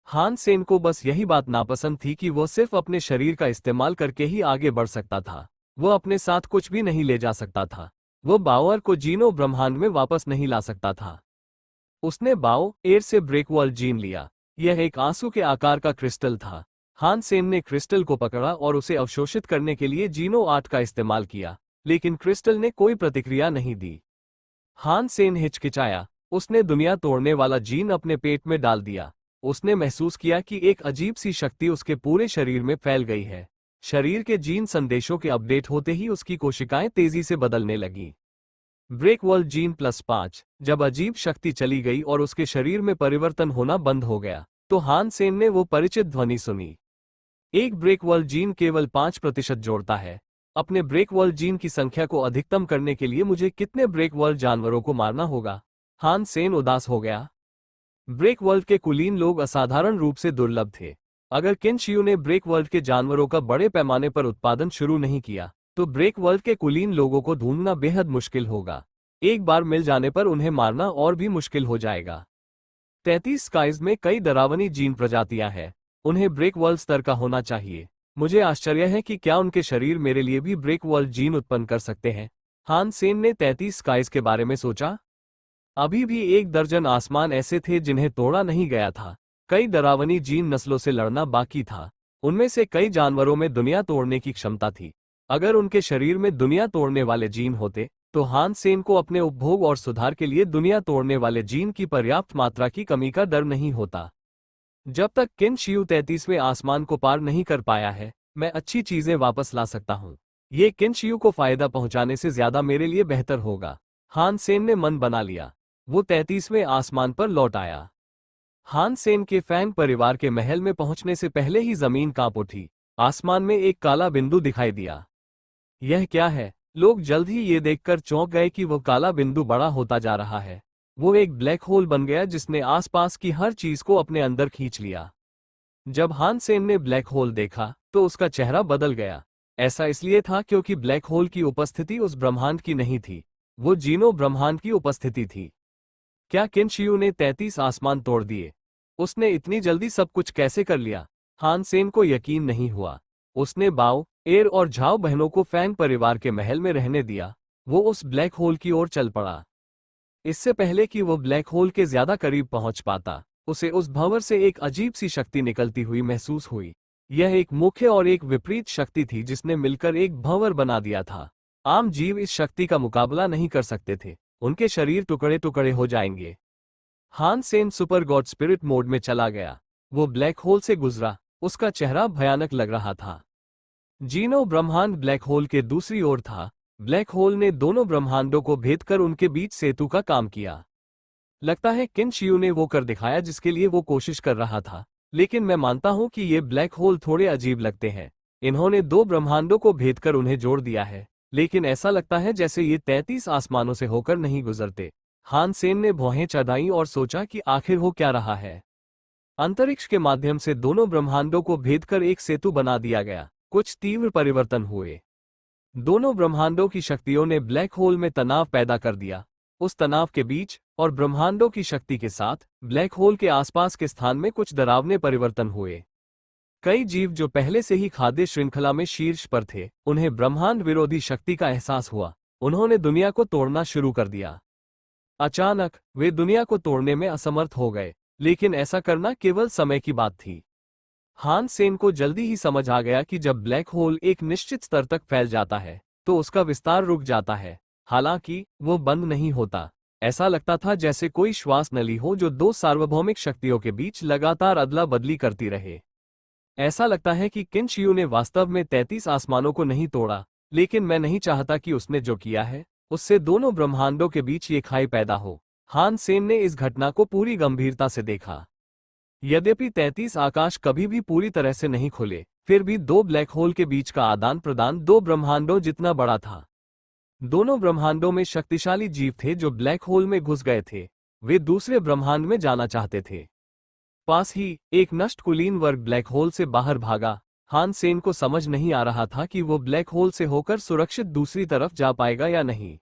हान सेन को बस यही बात नापसंद थी कि वह सिर्फ अपने शरीर का इस्तेमाल करके ही आगे बढ़ सकता था। वह अपने साथ कुछ भी नहीं ले जा सकता था। वह बाओर को जीनो ब्रह्मांड में वापस नहीं ला सकता था। उसने बाओ एयर से ब्रेकवॉल जीन लिया। यह एक आंसू के आकार का क्रिस्टल था। हान सेन ने क्रिस्टल को पकड़ा और उसे अवशोषित करने के लिए जीनो आर्ट का इस्तेमाल किया, लेकिन क्रिस्टल ने कोई प्रतिक्रिया नहीं दी। हान सेन हिचकिचाया। उसने दुनिया तोड़ने वाला जीन अपने पेट में डाल दिया। उसने महसूस किया कि एक अजीब सी शक्ति उसके पूरे शरीर में फैल गई है। शरीर के जीन संदेशों के अपडेट होते ही उसकी कोशिकाएं तेजी से बदलने लगीं। ब्रेकवॉल जीन +5। जब अजीब शक्ति चली गई और उसके शरीर में परिवर्तन होना बंद हो गया, तो हान सेन ने वो परिचित ध्वनि सुनी। एक ब्रेकवॉल जीन केवल 5% जोड़ता है। अपने ब्रेकवॉल जीन की संख्या को अधिकतम करने के लिए मुझे कितने ब्रेकवॉल जानवरों को मारना होगा? हान सेन उदास हो गया। ब्रेकवर्ल्ड के कुलीन लोग असाधारण रूप से दुर्लभ थे। अगर किनशियू ने ब्रेकवर्ल्ड के जानवरों का बड़े पैमाने पर उत्पादन शुरू नहीं किया, तो ब्रेकवर्ल्ड के कुलीन लोगों को ढूंढना बेहद मुश्किल होगा। एक बार मिल जाने पर उन्हें मारना और भी मुश्किल हो जाएगा। 33 स्काइज में कई डरावनी जीन प्रजातियां हैं। उन्हें ब्रेकवर्ल्ड स्तर का होना चाहिए। मुझे आश्चर्य है कि क्या उनके शरीर मेरे लिए भी ब्रेकवर्ल्ड जीन उत्पन्न कर सकते हैं। हान सेन ने 33 स्काइज के बारे में सोचा। अभी भी 1 दर्जन आसमान ऐसे थे जिन्हें तोड़ा नहीं गया था। कई डरावनी जीन नस्लों से लड़ना बाकी था। उनमें से कई जानवरों में दुनिया तोड़ने की क्षमता थी। अगर उनके शरीर में दुनिया तोड़ने वाले जीन होते, तो हान सेन को अपने उपभोग और सुधार के लिए दुनिया तोड़ने वाले जीन की पर्याप्त मात्रा की कमी का डर नहीं होता। जब तक किनशियू 33वें आसमान को पार नहीं कर पाया है, मैं अच्छी चीजें वापस ला सकता हूँ। ये किनशियू को फायदा पहुंचाने से ज्यादा मेरे लिए बेहतर होगा। हान सेन ने मन बना लिया। वो 33वें आसमान पर लौट आया। हान सेन के फैंग परिवार के महल में पहुंचने से पहले ही जमीन कांप उठी। आसमान में एक काला बिंदु दिखाई दिया। यह क्या है? लोग जल्द ही ये देखकर चौंक गए कि वो काला बिंदु बड़ा होता जा रहा है। वो एक ब्लैक होल बन गया जिसने आसपास की हर चीज को अपने अंदर खींच लिया। जब हान सेन ने ब्लैक होल देखा तो उसका चेहरा बदल गया। ऐसा इसलिए था क्योंकि ब्लैक होल की उपस्थिति उस ब्रह्मांड की नहीं थी, वो जीनो ब्रह्मांड की उपस्थिति थी। क्या किन शियू ने 33 आसमान तोड़ दिए? उसने इतनी जल्दी सब कुछ कैसे कर लिया? हान सेन को यकीन नहीं हुआ। उसने बाओ, एर और झाओ बहनों को फैंग परिवार के महल में रहने दिया। वो उस ब्लैक होल की ओर चल पड़ा। इससे पहले कि वो ब्लैक होल के ज्यादा करीब पहुंच पाता, उसे उस भंवर से एक अजीब सी शक्ति निकलती हुई महसूस हुई। यह एक मुख्य और एक विपरीत शक्ति थी जिसने मिलकर एक भंवर बना दिया था। आम जीव इस शक्ति का मुकाबला नहीं कर सकते थे, उनके शरीर टुकड़े टुकड़े हो जाएंगे। हान Sen super god spirit mode में चला गया। वो ब्लैक होल से गुजरा, उसका चेहरा भयानक लग रहा था। जीनो ब्रह्मांड ब्लैक होल के दूसरी ओर था। ब्लैक होल ने दोनों ब्रह्मांडों को भेद कर उनके बीच सेतु का काम किया। लगता है किन शियू ने वो कर दिखाया जिसके लिए वो कोशिश कर रहा था, लेकिन मैं मानता हूं कि ये ब्लैक होल थोड़े अजीब लगते हैं। इन्होंने दो ब्रह्मांडों को भेद कर उन्हें जोड़ दिया है, लेकिन ऐसा लगता है जैसे ये 33 आसमानों से होकर नहीं गुजरते। हान सेन ने भौहें चढ़ाई और सोचा कि आखिर हो क्या रहा है। अंतरिक्ष के माध्यम से दोनों ब्रह्मांडों को भेद कर एक सेतु बना दिया गया। कुछ तीव्र परिवर्तन हुए। दोनों ब्रह्मांडों की शक्तियों ने ब्लैक होल में तनाव पैदा कर दिया। उस तनाव के बीच और ब्रह्मांडों की शक्ति के साथ ब्लैक होल के आसपास के स्थान में कुछ डरावने परिवर्तन हुए। कई जीव जो पहले से ही खाद्य श्रृंखला में शीर्ष पर थे, उन्हें ब्रह्मांड विरोधी शक्ति का एहसास हुआ। उन्होंने दुनिया को तोड़ना शुरू कर दिया। अचानक वे दुनिया को तोड़ने में असमर्थ हो गए, लेकिन ऐसा करना केवल समय की बात थी। हान सेन को जल्दी ही समझ आ गया कि जब ब्लैक होल एक निश्चित स्तर तक फैल जाता है तो उसका विस्तार रुक जाता है, हालांकि वो बंद नहीं होता। ऐसा लगता था जैसे कोई श्वास नली हो जो दो सार्वभौमिक शक्तियों के बीच लगातार अदला बदली करती रहे। ऐसा लगता है कि किन शियू ने वास्तव में 33 आसमानों को नहीं तोड़ा, लेकिन मैं नहीं चाहता कि उसने जो किया है उससे दोनों ब्रह्मांडों के बीच ये खाई पैदा हो। हान सेन ने इस घटना को पूरी गंभीरता से देखा। यद्यपि 33 आकाश कभी भी पूरी तरह से नहीं खुले, फिर भी दो ब्लैक होल के बीच का आदान प्रदान दो ब्रह्मांडों जितना बड़ा था। दोनों ब्रह्मांडों में शक्तिशाली जीव थे जो ब्लैक होल में घुस गए थे। वे दूसरे ब्रह्मांड में जाना चाहते थे। पास ही एक नष्ट कुलीन वर्ग ब्लैक होल से बाहर भागा। हान सेन को समझ नहीं आ रहा था कि वो ब्लैक होल से होकर सुरक्षित दूसरी तरफ जा पाएगा या नहीं।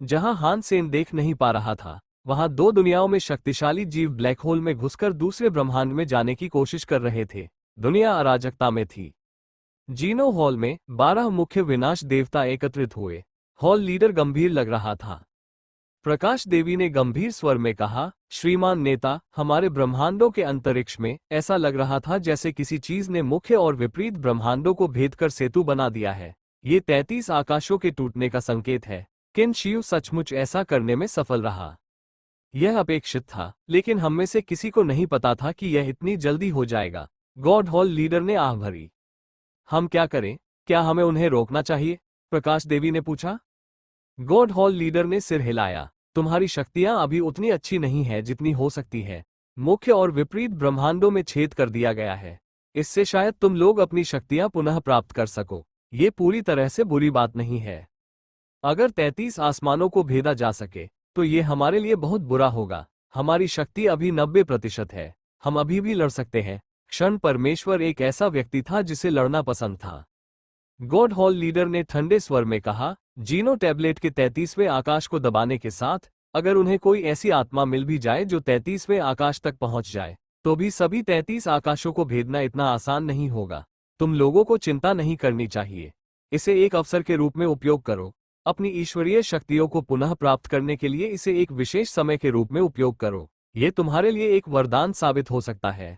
जहां हान सेन देख नहीं पा रहा था, वहां दो दुनियाओं में शक्तिशाली जीव ब्लैक होल में घुसकर दूसरे ब्रह्मांड में जाने की कोशिश कर रहे थे। दुनिया अराजकता में थी। जीनो हॉल में 12 मुख्य विनाश देवता एकत्रित हुए। हॉल लीडर गंभीर लग रहा था। प्रकाश देवी ने गंभीर स्वर में कहा, श्रीमान नेता, हमारे ब्रह्मांडों के अंतरिक्ष में ऐसा लग रहा था जैसे किसी चीज ने मुख्य और विपरीत ब्रह्मांडों को भेद कर सेतु बना दिया है। ये 33 आकाशों के टूटने का संकेत है। किन शियू सचमुच ऐसा करने में सफल रहा। यह अपेक्षित था, लेकिन हम में से किसी को नहीं पता था कि यह इतनी जल्दी हो जाएगा। गॉड हॉल लीडर ने आह भरी। हम क्या करें? क्या हमें उन्हें रोकना चाहिए? प्रकाश देवी ने पूछा। गॉड हॉल लीडर ने सिर हिलाया। तुम्हारी शक्तियां अभी उतनी अच्छी नहीं है जितनी हो सकती है। मुख्य और विपरीत ब्रह्मांडों में छेद कर दिया गया है। इससे शायद तुम लोग अपनी शक्तियां पुनः प्राप्त कर सको। ये पूरी तरह से बुरी बात नहीं है। अगर 33 आसमानों को भेदा जा सके तो ये हमारे लिए बहुत बुरा होगा। हमारी शक्ति अभी 90% है। हम अभी भी लड़ सकते हैं। क्षण परमेश्वर एक ऐसा व्यक्ति था जिसे लड़ना पसंद था। गॉड हॉल लीडर ने ठंडे स्वर में कहा, जीनो टैबलेट के 33वें आकाश को दबाने के साथ अगर उन्हें कोई ऐसी आत्मा मिल भी जाए जो 33वें आकाश तक पहुंच जाए, तो भी सभी 33 आकाशों को भेदना इतना आसान नहीं होगा। तुम लोगों को चिंता नहीं करनी चाहिए। इसे एक अवसर के रूप में उपयोग करो। अपनी ईश्वरीय शक्तियों को पुनः प्राप्त करने के लिए इसे एक विशेष समय के रूप में उपयोग करो। ये तुम्हारे लिए एक वरदान साबित हो सकता है।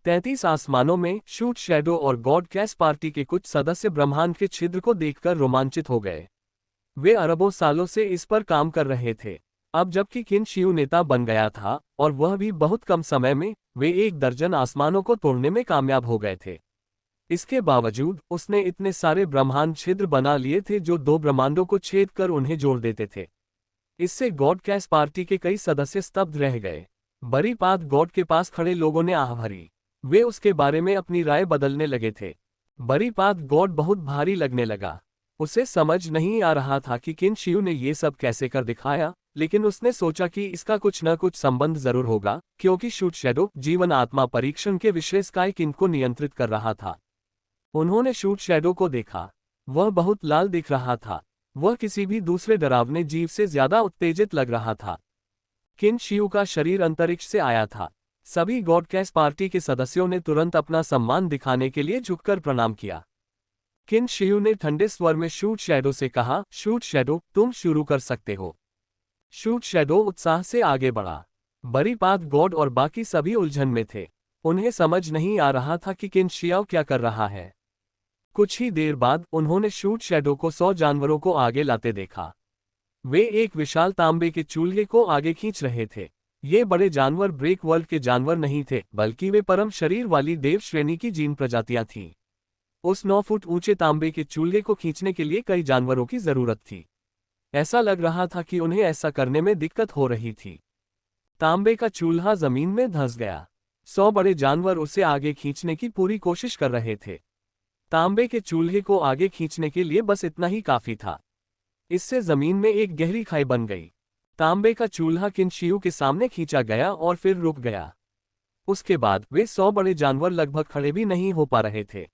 33 आसमानों में शूट शैडो और गॉड कैस पार्टी के कुछ सदस्य ब्रह्मांड के छिद्र को देखकर रोमांचित हो गए। वे अरबों सालों से इस पर काम कर रहे थे। अब जबकि किन शियू नेता बन गया था, और वह भी बहुत कम समय में, वे 1 दर्जन आसमानों को तोड़ने में कामयाब हो गए थे। इसके बावजूद उसने इतने सारे ब्रह्मांड छिद्र बना लिए थे जो 2 ब्रह्मांडों को छेद कर उन्हें जोड़ देते थे। इससे गॉड कैस पार्टी के कई सदस्य स्तब्ध रह गए। बड़ी बात गॉड के पास खड़े लोगों ने आह भरी। वे उसके बारे में अपनी राय बदलने लगे थे। बड़ी बात गॉड बहुत भारी लगने लगा। उसे समझ नहीं आ रहा था कि किन शियू ने ये सब कैसे कर दिखाया, लेकिन उसने सोचा कि इसका कुछ न कुछ संबंध जरूर होगा, क्योंकि शूट शैडो जीवन आत्मा परीक्षण के विषय स्काई किंग को नियंत्रित कर रहा था। उन्होंने शूट शैडो को देखा। वह बहुत लाल दिख रहा था। वह किसी भी दूसरे डरावने जीव से ज्यादा उत्तेजित लग रहा था। किन शियू का शरीर अंतरिक्ष से आया था। सभी गॉडकैस्ट पार्टी के सदस्यों ने तुरंत अपना सम्मान दिखाने के लिए झुककर प्रणाम किया। किन शियू ने ठंडे स्वर में शूट शैडो से कहा, शूट शैडो, तुम शुरू कर सकते हो। शूट शैडो उत्साह से आगे बढ़ा। बड़ी पाथ गॉड और बाकी सभी उलझन में थे। उन्हें समझ नहीं आ रहा था कि किन शियाओ क्या कर रहा है। कुछ ही देर बाद उन्होंने शूट शैडो को 100 जानवरों को आगे लाते देखा। वे एक विशाल तांबे के चूल्हे को आगे खींच रहे थे। ये बड़े जानवर ब्रेक वर्ल्ड के जानवर नहीं थे, बल्कि वे परम शरीर वाली देव श्रेणी की जीन प्रजातियां थीं। उस 9 फुट ऊंचे तांबे के चूल्हे को खींचने के लिए कई जानवरों की जरूरत थी। ऐसा लग रहा था कि उन्हें ऐसा करने में दिक्कत हो रही थी। तांबे का चूल्हा जमीन में धंस गया। 100 बड़े जानवर उसे आगे खींचने की पूरी कोशिश कर रहे थे। तांबे के चूल्हे को आगे खींचने के लिए बस इतना ही काफी था। इससे जमीन में एक गहरी खाई बन गई। तांबे का चूल्हा किन शियू के सामने खींचा गया और फिर रुक गया। उसके बाद वे 100 बड़े जानवर लगभग खड़े भी नहीं हो पा रहे थे।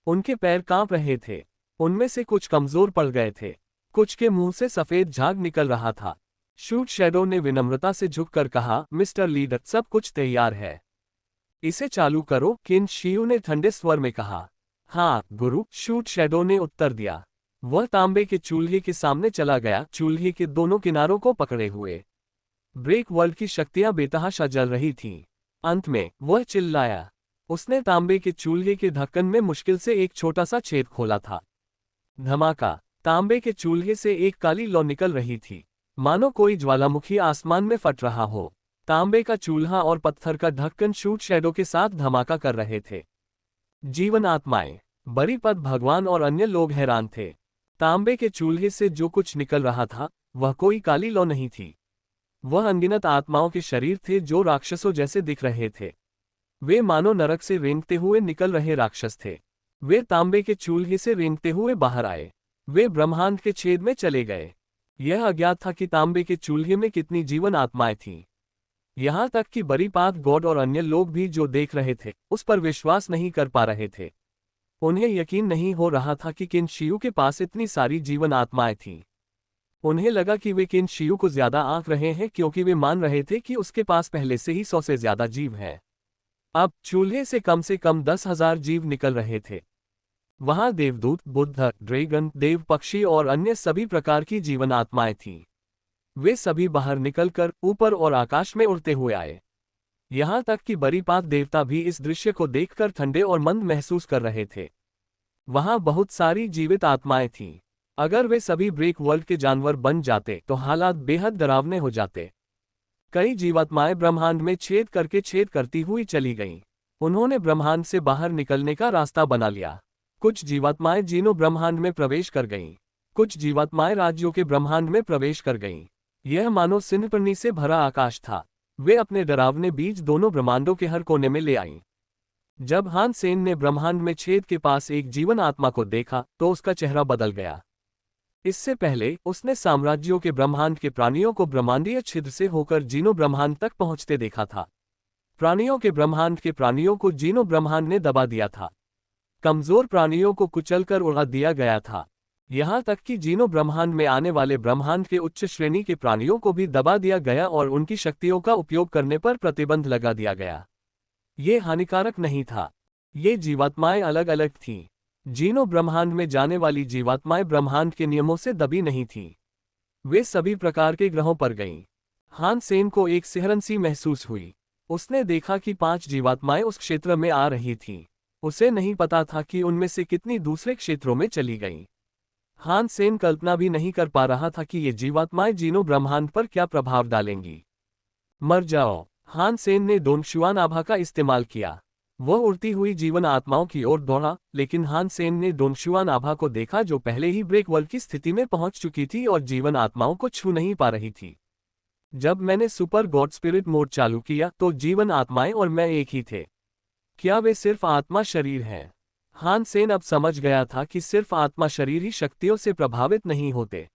उनके पैर कांप रहे थे। उनमें से कुछ कमजोर पड़ गए थे। कुछ के मुंह से सफेद झाग निकल रहा था। शूट शैडो ने विनम्रता से झुककर कहा, मिस्टर लीडर, सब कुछ तैयार है। इसे चालू करो, किन शियू ने ठंडे स्वर में कहा। हाँ गुरु, शूट शैडो ने उत्तर दिया। वह तांबे के चूल्हे के सामने चला गया, चूल्हे के दोनों किनारों को पकड़े हुए। ब्रेक वर्ल्ड की शक्तियां बेतहाशा जल रही थीं। अंत में वह चिल्लाया। उसने तांबे के चूल्हे के ढक्कन में मुश्किल से एक छोटा सा छेद खोला था। धमाका! तांबे के चूल्हे से एक काली लौ निकल रही थी, मानो कोई ज्वालामुखी आसमान में फट रहा हो। तांबे का चूल्हा और पत्थर का ढक्कन शूट शैडो के साथ धमाका कर रहे थे। जीवन आत्माएं, बड़ी पद भगवान और अन्य लोग हैरान थे। तांबे के चूल्हे से जो कुछ निकल रहा था वह कोई काली लौ नहीं थी। वह अनगिनत आत्माओं के शरीर थे जो राक्षसों जैसे दिख रहे थे। वे मानो नरक से रेंगते हुए निकल रहे राक्षस थे। वे तांबे के चूल्हे से रेंगते हुए बाहर आए। वे ब्रह्मांड के छेद में चले गए। यह अज्ञात था कि तांबे के चूल्हे में कितनी जीवन आत्माएं थीं। यहाँ तक कि बड़ी पाथ गॉड और अन्य लोग भी जो देख रहे थे उस पर विश्वास नहीं कर पा रहे थे। उन्हें यकीन नहीं हो रहा था कि किन शियू के पास इतनी सारी जीवन आत्माएं थीं। उन्हें लगा कि वे किन शियू को ज्यादा आंक रहे हैं, क्योंकि वे मान रहे थे कि उसके पास पहले से ही 100 से ज्यादा जीव हैं। अब चूल्हे से कम 10,000 जीव निकल रहे थे। वहां देवदूत, बुद्ध, ड्रैगन, देव पक्षी और अन्य सभी प्रकार की जीवन आत्माएं थीं। वे सभी बाहर निकलकर ऊपर और आकाश में उड़ते हुए आए। यहां तक कि बड़ी पाथ देवता भी इस दृश्य को देखकर ठंडे और मंद महसूस कर रहे थे। वहां बहुत सारी जीवित आत्माएं थीं। अगर वे सभी ब्रेक वर्ल्ड के जानवर बन जाते तो हालात बेहद डरावने हो जाते। कई जीवात्माएं ब्रह्मांड में छेद करती हुई चली गईं। उन्होंने ब्रह्मांड से बाहर निकलने का रास्ता बना लिया। कुछ जीवात्माएं जीनों ब्रह्मांड में प्रवेश कर गईं। कुछ जीवात्माएं राज्यों के ब्रह्मांड में प्रवेश कर गईं। यह मानो सिंहपर्णी से भरा आकाश था। वे अपने डरावने बीज दोनों ब्रह्मांडों के हर कोने में ले आईं। जब हान सेन ने ब्रह्मांड में छेद के पास एक जीवन आत्मा को देखा तो उसका चेहरा बदल गया। इससे पहले उसने साम्राज्यों के ब्रह्मांड के प्राणियों को ब्रह्मांडीय छिद्र से होकर जीनों ब्रह्मांड तक पहुंचते देखा था। प्राणियों के ब्रह्मांड के प्राणियों को जीनों ब्रह्मांड ने दबा दिया था। कमजोर प्राणियों को कुचलकर उड़ा दिया गया था। यहाँ तक कि जीनों ब्रह्मांड में आने वाले ब्रह्मांड के उच्च श्रेणी के प्राणियों को भी दबा दिया गया और उनकी शक्तियों का उपयोग करने पर प्रतिबंध लगा दिया गया। ये हानिकारक नहीं था। ये जीवात्माएं अलग अलग थीं। जीनों ब्रह्मांड में जाने वाली जीवात्माएं ब्रह्मांड के नियमों से दबी नहीं थीं। वे सभी प्रकार के ग्रहों पर गईं। हान सेन को एक सिहरन सी महसूस हुई। उसने देखा कि 5 जीवात्माएं उस क्षेत्र में आ रही थीं। उसे नहीं पता था कि उनमें से कितनी दूसरे क्षेत्रों में चली गईं। हान सेन कल्पना भी नहीं कर पा रहा था कि ये जीवात्माएं जीनों ब्रह्मांड पर क्या प्रभाव डालेंगी। मर जाओ! हान सेन ने डोंगशुआन आभा का इस्तेमाल किया। वह उड़ती हुई जीवन आत्माओं की ओर दौड़ा, लेकिन हान सेन ने डोंगशुआन आभा को देखा जो पहले ही ब्रेक वर्ल्ड की स्थिति में पहुंच चुकी थी और जीवन आत्माओं को छू नहीं पा रही थी। जब मैंने सुपर गॉड स्पिरिट मोड चालू किया तो जीवन आत्माएं और मैं एक ही थे। क्या वे सिर्फ आत्मा शरीर हैं? हान सेन अब समझ गया था कि सिर्फ आत्मा शरीर ही शक्तियों से प्रभावित नहीं होते।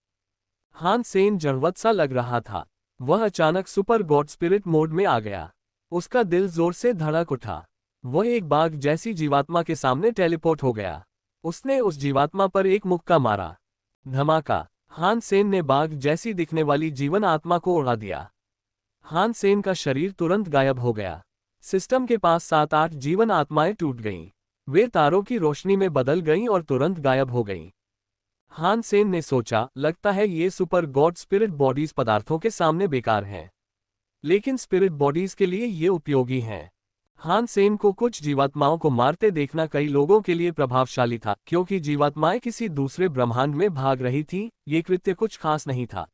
हान सेन जड़वत सा लग रहा था। वह अचानक सुपर गॉड स्पिरिट मोड में आ गया। उसका दिल जोर से धड़क उठा। वह एक बाघ जैसी जीवात्मा के सामने टेलीपोर्ट हो गया। उसने उस जीवात्मा पर एक मुक्का मारा। धमाका। हान सेन ने बाघ जैसी दिखने वाली जीवन आत्मा को उड़ा दिया। हान सेन का शरीर तुरंत गायब हो गया। सिस्टम के पास 7-8 जीवन आत्माएं टूट गईं। वे तारों की रोशनी में बदल गईं और तुरंत गायब हो गईं। हान सेन ने सोचा, लगता है ये सुपर गॉड स्पिरिट बॉडीज पदार्थों के सामने बेकार हैं, लेकिन स्पिरिट बॉडीज के लिए ये उपयोगी हैं। हान सेन को कुछ जीवात्माओं को मारते देखना कई लोगों के लिए प्रभावशाली था, क्योंकि जीवात्माएं किसी दूसरे ब्रह्मांड में भाग रही थीं। ये कृत्य कुछ खास नहीं था।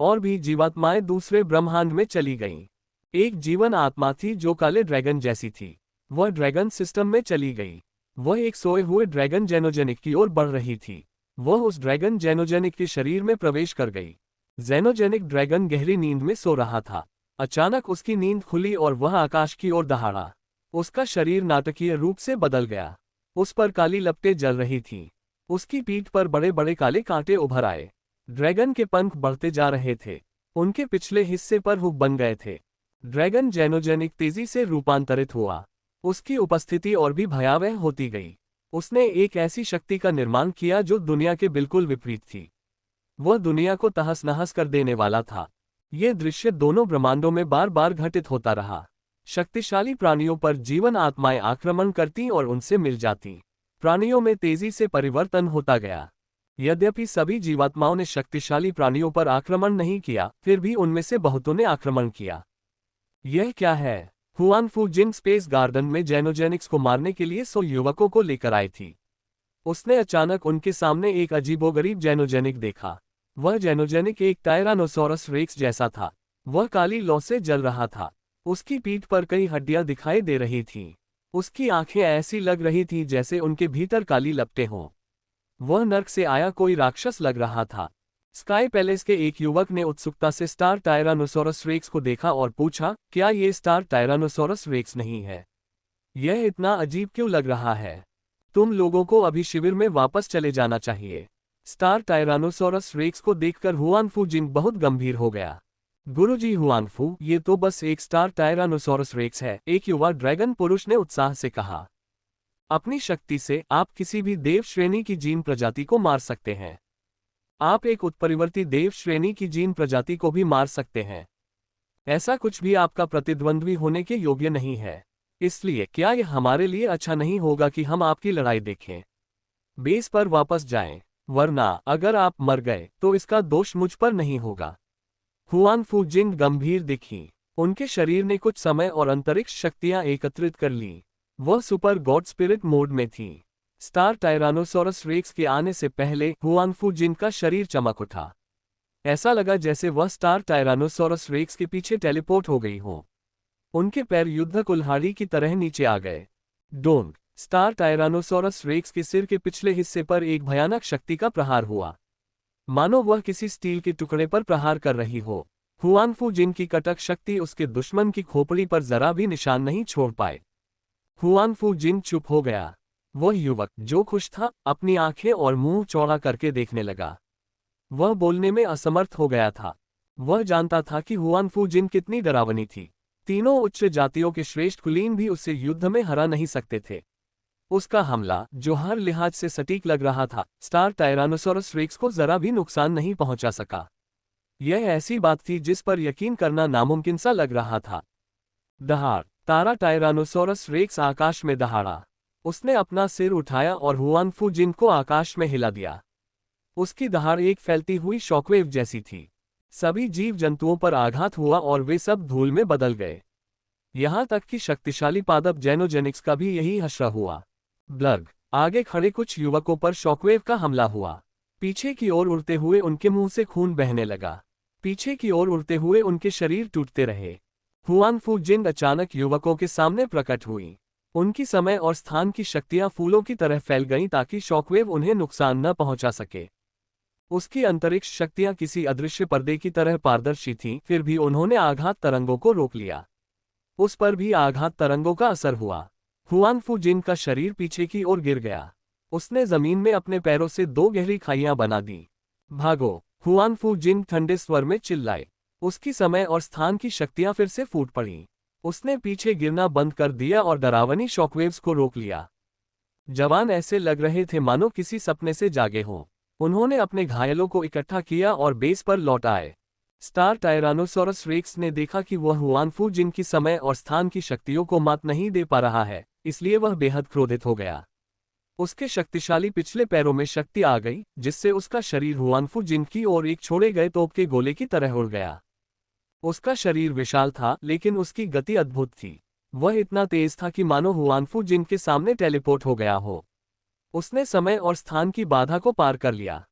और भी जीवात्माएं दूसरे ब्रह्मांड में चली गईं। एक जीवन आत्मा थी जो काले ड्रैगन जैसी थी। वह ड्रैगन सिस्टम में चली गई। वह एक सोए हुए ड्रैगन जेनोजेनिक की ओर बढ़ रही थी। वह उस ड्रैगन जेनोजेनिक के शरीर में प्रवेश कर गई। जेनोजेनिक ड्रैगन गहरी नींद में सो रहा था। अचानक उसकी नींद खुली और वह आकाश की ओर दहाड़ा। उसका शरीर नाटकीय रूप से बदल गया। उस पर काली लपटें जल रही थीं। उसकी पीठ पर बड़े बड़े काले कांटे उभर आए। ड्रैगन के पंख बढ़ते जा रहे थे। उनके पिछले हिस्से पर हुक बन गए थे। ड्रैगन जेनोजेनिक तेजी से रूपांतरित हुआ। उसकी उपस्थिति और भी भयावह होती गई। उसने एक ऐसी शक्ति का निर्माण किया जो दुनिया के बिल्कुल विपरीत थी। वह दुनिया को तहस नहस कर देने वाला था। यह दृश्य दोनों ब्रह्मांडों में बार बार घटित होता रहा। शक्तिशाली प्राणियों पर जीवन आत्माएं आक्रमण करती और उनसे मिल जाती। प्राणियों में तेजी से परिवर्तन होता गया। यद्यपि सभी जीवात्माओं ने शक्तिशाली प्राणियों पर आक्रमण नहीं किया, फिर भी उनमें से बहुतों ने आक्रमण किया। यह क्या है? हुआनफू जिन स्पेस गार्डन में जेनोजेनिक्स को मारने के लिए 100 युवकों को लेकर आई थी। उसने अचानक उनके सामने एक अजीबोगरीब जेनोजेनिक देखा। वह जेनोजेनिक एक टायरानोसोरस रेक्स जैसा था। वह काली लौ से जल रहा था। उसकी पीठ पर कई हड्डियां दिखाई दे रही थीं। उसकी आंखें ऐसी लग रही थीं जैसे उनके भीतर काली लपटें हों। वह नर्क से आया कोई राक्षस लग रहा था। स्काई पैलेस के एक युवक ने उत्सुकता से स्टार टायरानोसोरस रेक्स को देखा और पूछा, क्या ये स्टार टायरानोसोरस रेक्स नहीं है? यह इतना अजीब क्यों लग रहा है? तुम लोगों को अभी शिविर में वापस चले जाना चाहिए। स्टार टायरानोसोरस रेक्स को देखकर हुआनफू जिन बहुत गंभीर हो गया। गुरुजी हुआनफू, ये तो बस एक स्टार टायरानोसोरस रेक्स है, एक युवा ड्रैगन पुरुष ने उत्साह से कहा। अपनी शक्ति से आप किसी भी देव श्रेणी की जीन प्रजाति को मार सकते हैं। आप एक उत्परिवर्ती देव श्रेणी की जीन प्रजाति को भी मार सकते हैं। ऐसा कुछ भी आपका प्रतिद्वंद्वी होने के योग्य नहीं है। इसलिए क्या यह हमारे लिए अच्छा नहीं होगा कि हम आपकी लड़ाई देखें? बेस पर वापस जाएं, वरना अगर आप मर गए तो इसका दोष मुझ पर नहीं होगा। हुआनफू जिन गंभीर दिखी। उनके शरीर ने कुछ समय और अंतरिक्ष शक्तियां एकत्रित कर लीं। वह सुपर गॉड स्पिरिट मोड में थी। स्टार टायरानोसोरस रेक्स के आने से पहले हुआनफू जिन का शरीर चमक उठा। ऐसा लगा जैसे वह स्टार टायरानोसोरस रेक्स के पीछे टेलीपोर्ट हो गई हो। उनके पैर युद्ध कुल्हाड़ी की तरह नीचे आ गए। डोंग। स्टार टायरानोसोरस रेक्स के सिर के पिछले हिस्से पर एक भयानक शक्ति का प्रहार हुआ, मानो वह किसी स्टील के टुकड़े पर प्रहार कर रही हो। हुआनफू जिन की कटक शक्ति उसके दुश्मन की खोपड़ी पर जरा भी निशान नहीं छोड़ पाए। हुआनफू जिन चुप हो गया। वह युवक जो खुश था, अपनी आंखें और मुंह चौड़ा करके देखने लगा। वह बोलने में असमर्थ हो गया था। वह जानता था कि हुआनफू जिन कितनी डरावनी थी। तीनों उच्च जातियों के श्रेष्ठ कुलीन भी उसे युद्ध में हरा नहीं सकते थे। उसका हमला, जो हर लिहाज से सटीक लग रहा था, स्टार टायरानोसोरस रेक्स को जरा भी नुकसान नहीं पहुंचा सका। यह ऐसी बात थी जिस पर यकीन करना नामुमकिन सा लग रहा था। दहाड़। तारा टायरानोसोरस रेक्स आकाश में दहाड़ा। उसने अपना सिर उठाया और हुआनफू जिन को आकाश में हिला दिया। उसकी दहाड़ एक फैलती हुई शॉकवेव जैसी थी। सभी जीव जंतुओं पर आघात हुआ और वे सब धूल में बदल गए। यहां तक कि शक्तिशाली पादप जेनोजेनिक्स का भी यही हश्र हुआ। ब्लर्ग। आगे खड़े कुछ युवकों पर शॉकवेव का हमला हुआ। पीछे की ओर उड़ते हुए उनके मुंह से खून बहने लगा। पीछे की ओर उड़ते हुए उनके शरीर टूटते रहे। हुआनफू जिन अचानक युवकों के सामने प्रकट हुई। उनकी समय और स्थान की शक्तियां फूलों की तरह फैल गईं ताकि शॉकवेव उन्हें नुकसान न पहुंचा सके। उसकी अंतरिक्ष शक्तियां किसी अदृश्य पर्दे की तरह पारदर्शी थीं, फिर भी उन्होंने आघात तरंगों को रोक लिया। उस पर भी आघात तरंगों का असर हुआ। हुआनफू जिन का शरीर पीछे की ओर गिर गया। उसने जमीन में अपने पैरों से 2 गहरी खाइयां बना दी। भागो। हुआनफू जिन ठंडे स्वर में चिल्लाए। उसकी समय और स्थान की शक्तियां फिर से फूट पड़ीं। उसने पीछे गिरना बंद कर दिया और डरावनी शॉकवेव्स को रोक लिया। जवान ऐसे लग रहे थे मानो किसी सपने से जागे हों। उन्होंने अपने घायलों को इकट्ठा किया और बेस पर लौट आए। स्टार टायरानोसोरस रेक्स ने देखा कि वह हुआनफू जिन की समय और स्थान की शक्तियों को मात नहीं दे पा रहा है, इसलिए वह बेहद क्रोधित हो गया। उसके शक्तिशाली पिछले पैरों में शक्ति आ गई, जिससे उसका शरीर हुआनफू जिन की ओर एक छोड़े गए तोप के गोले की तरह उड़ गया। उसका शरीर विशाल था, लेकिन उसकी गति अद्भुत थी। वह इतना तेज था कि मानो हुआनफू जिन के सामने टेलीपोर्ट हो गया हो। उसने समय और स्थान की बाधा को पार कर लिया।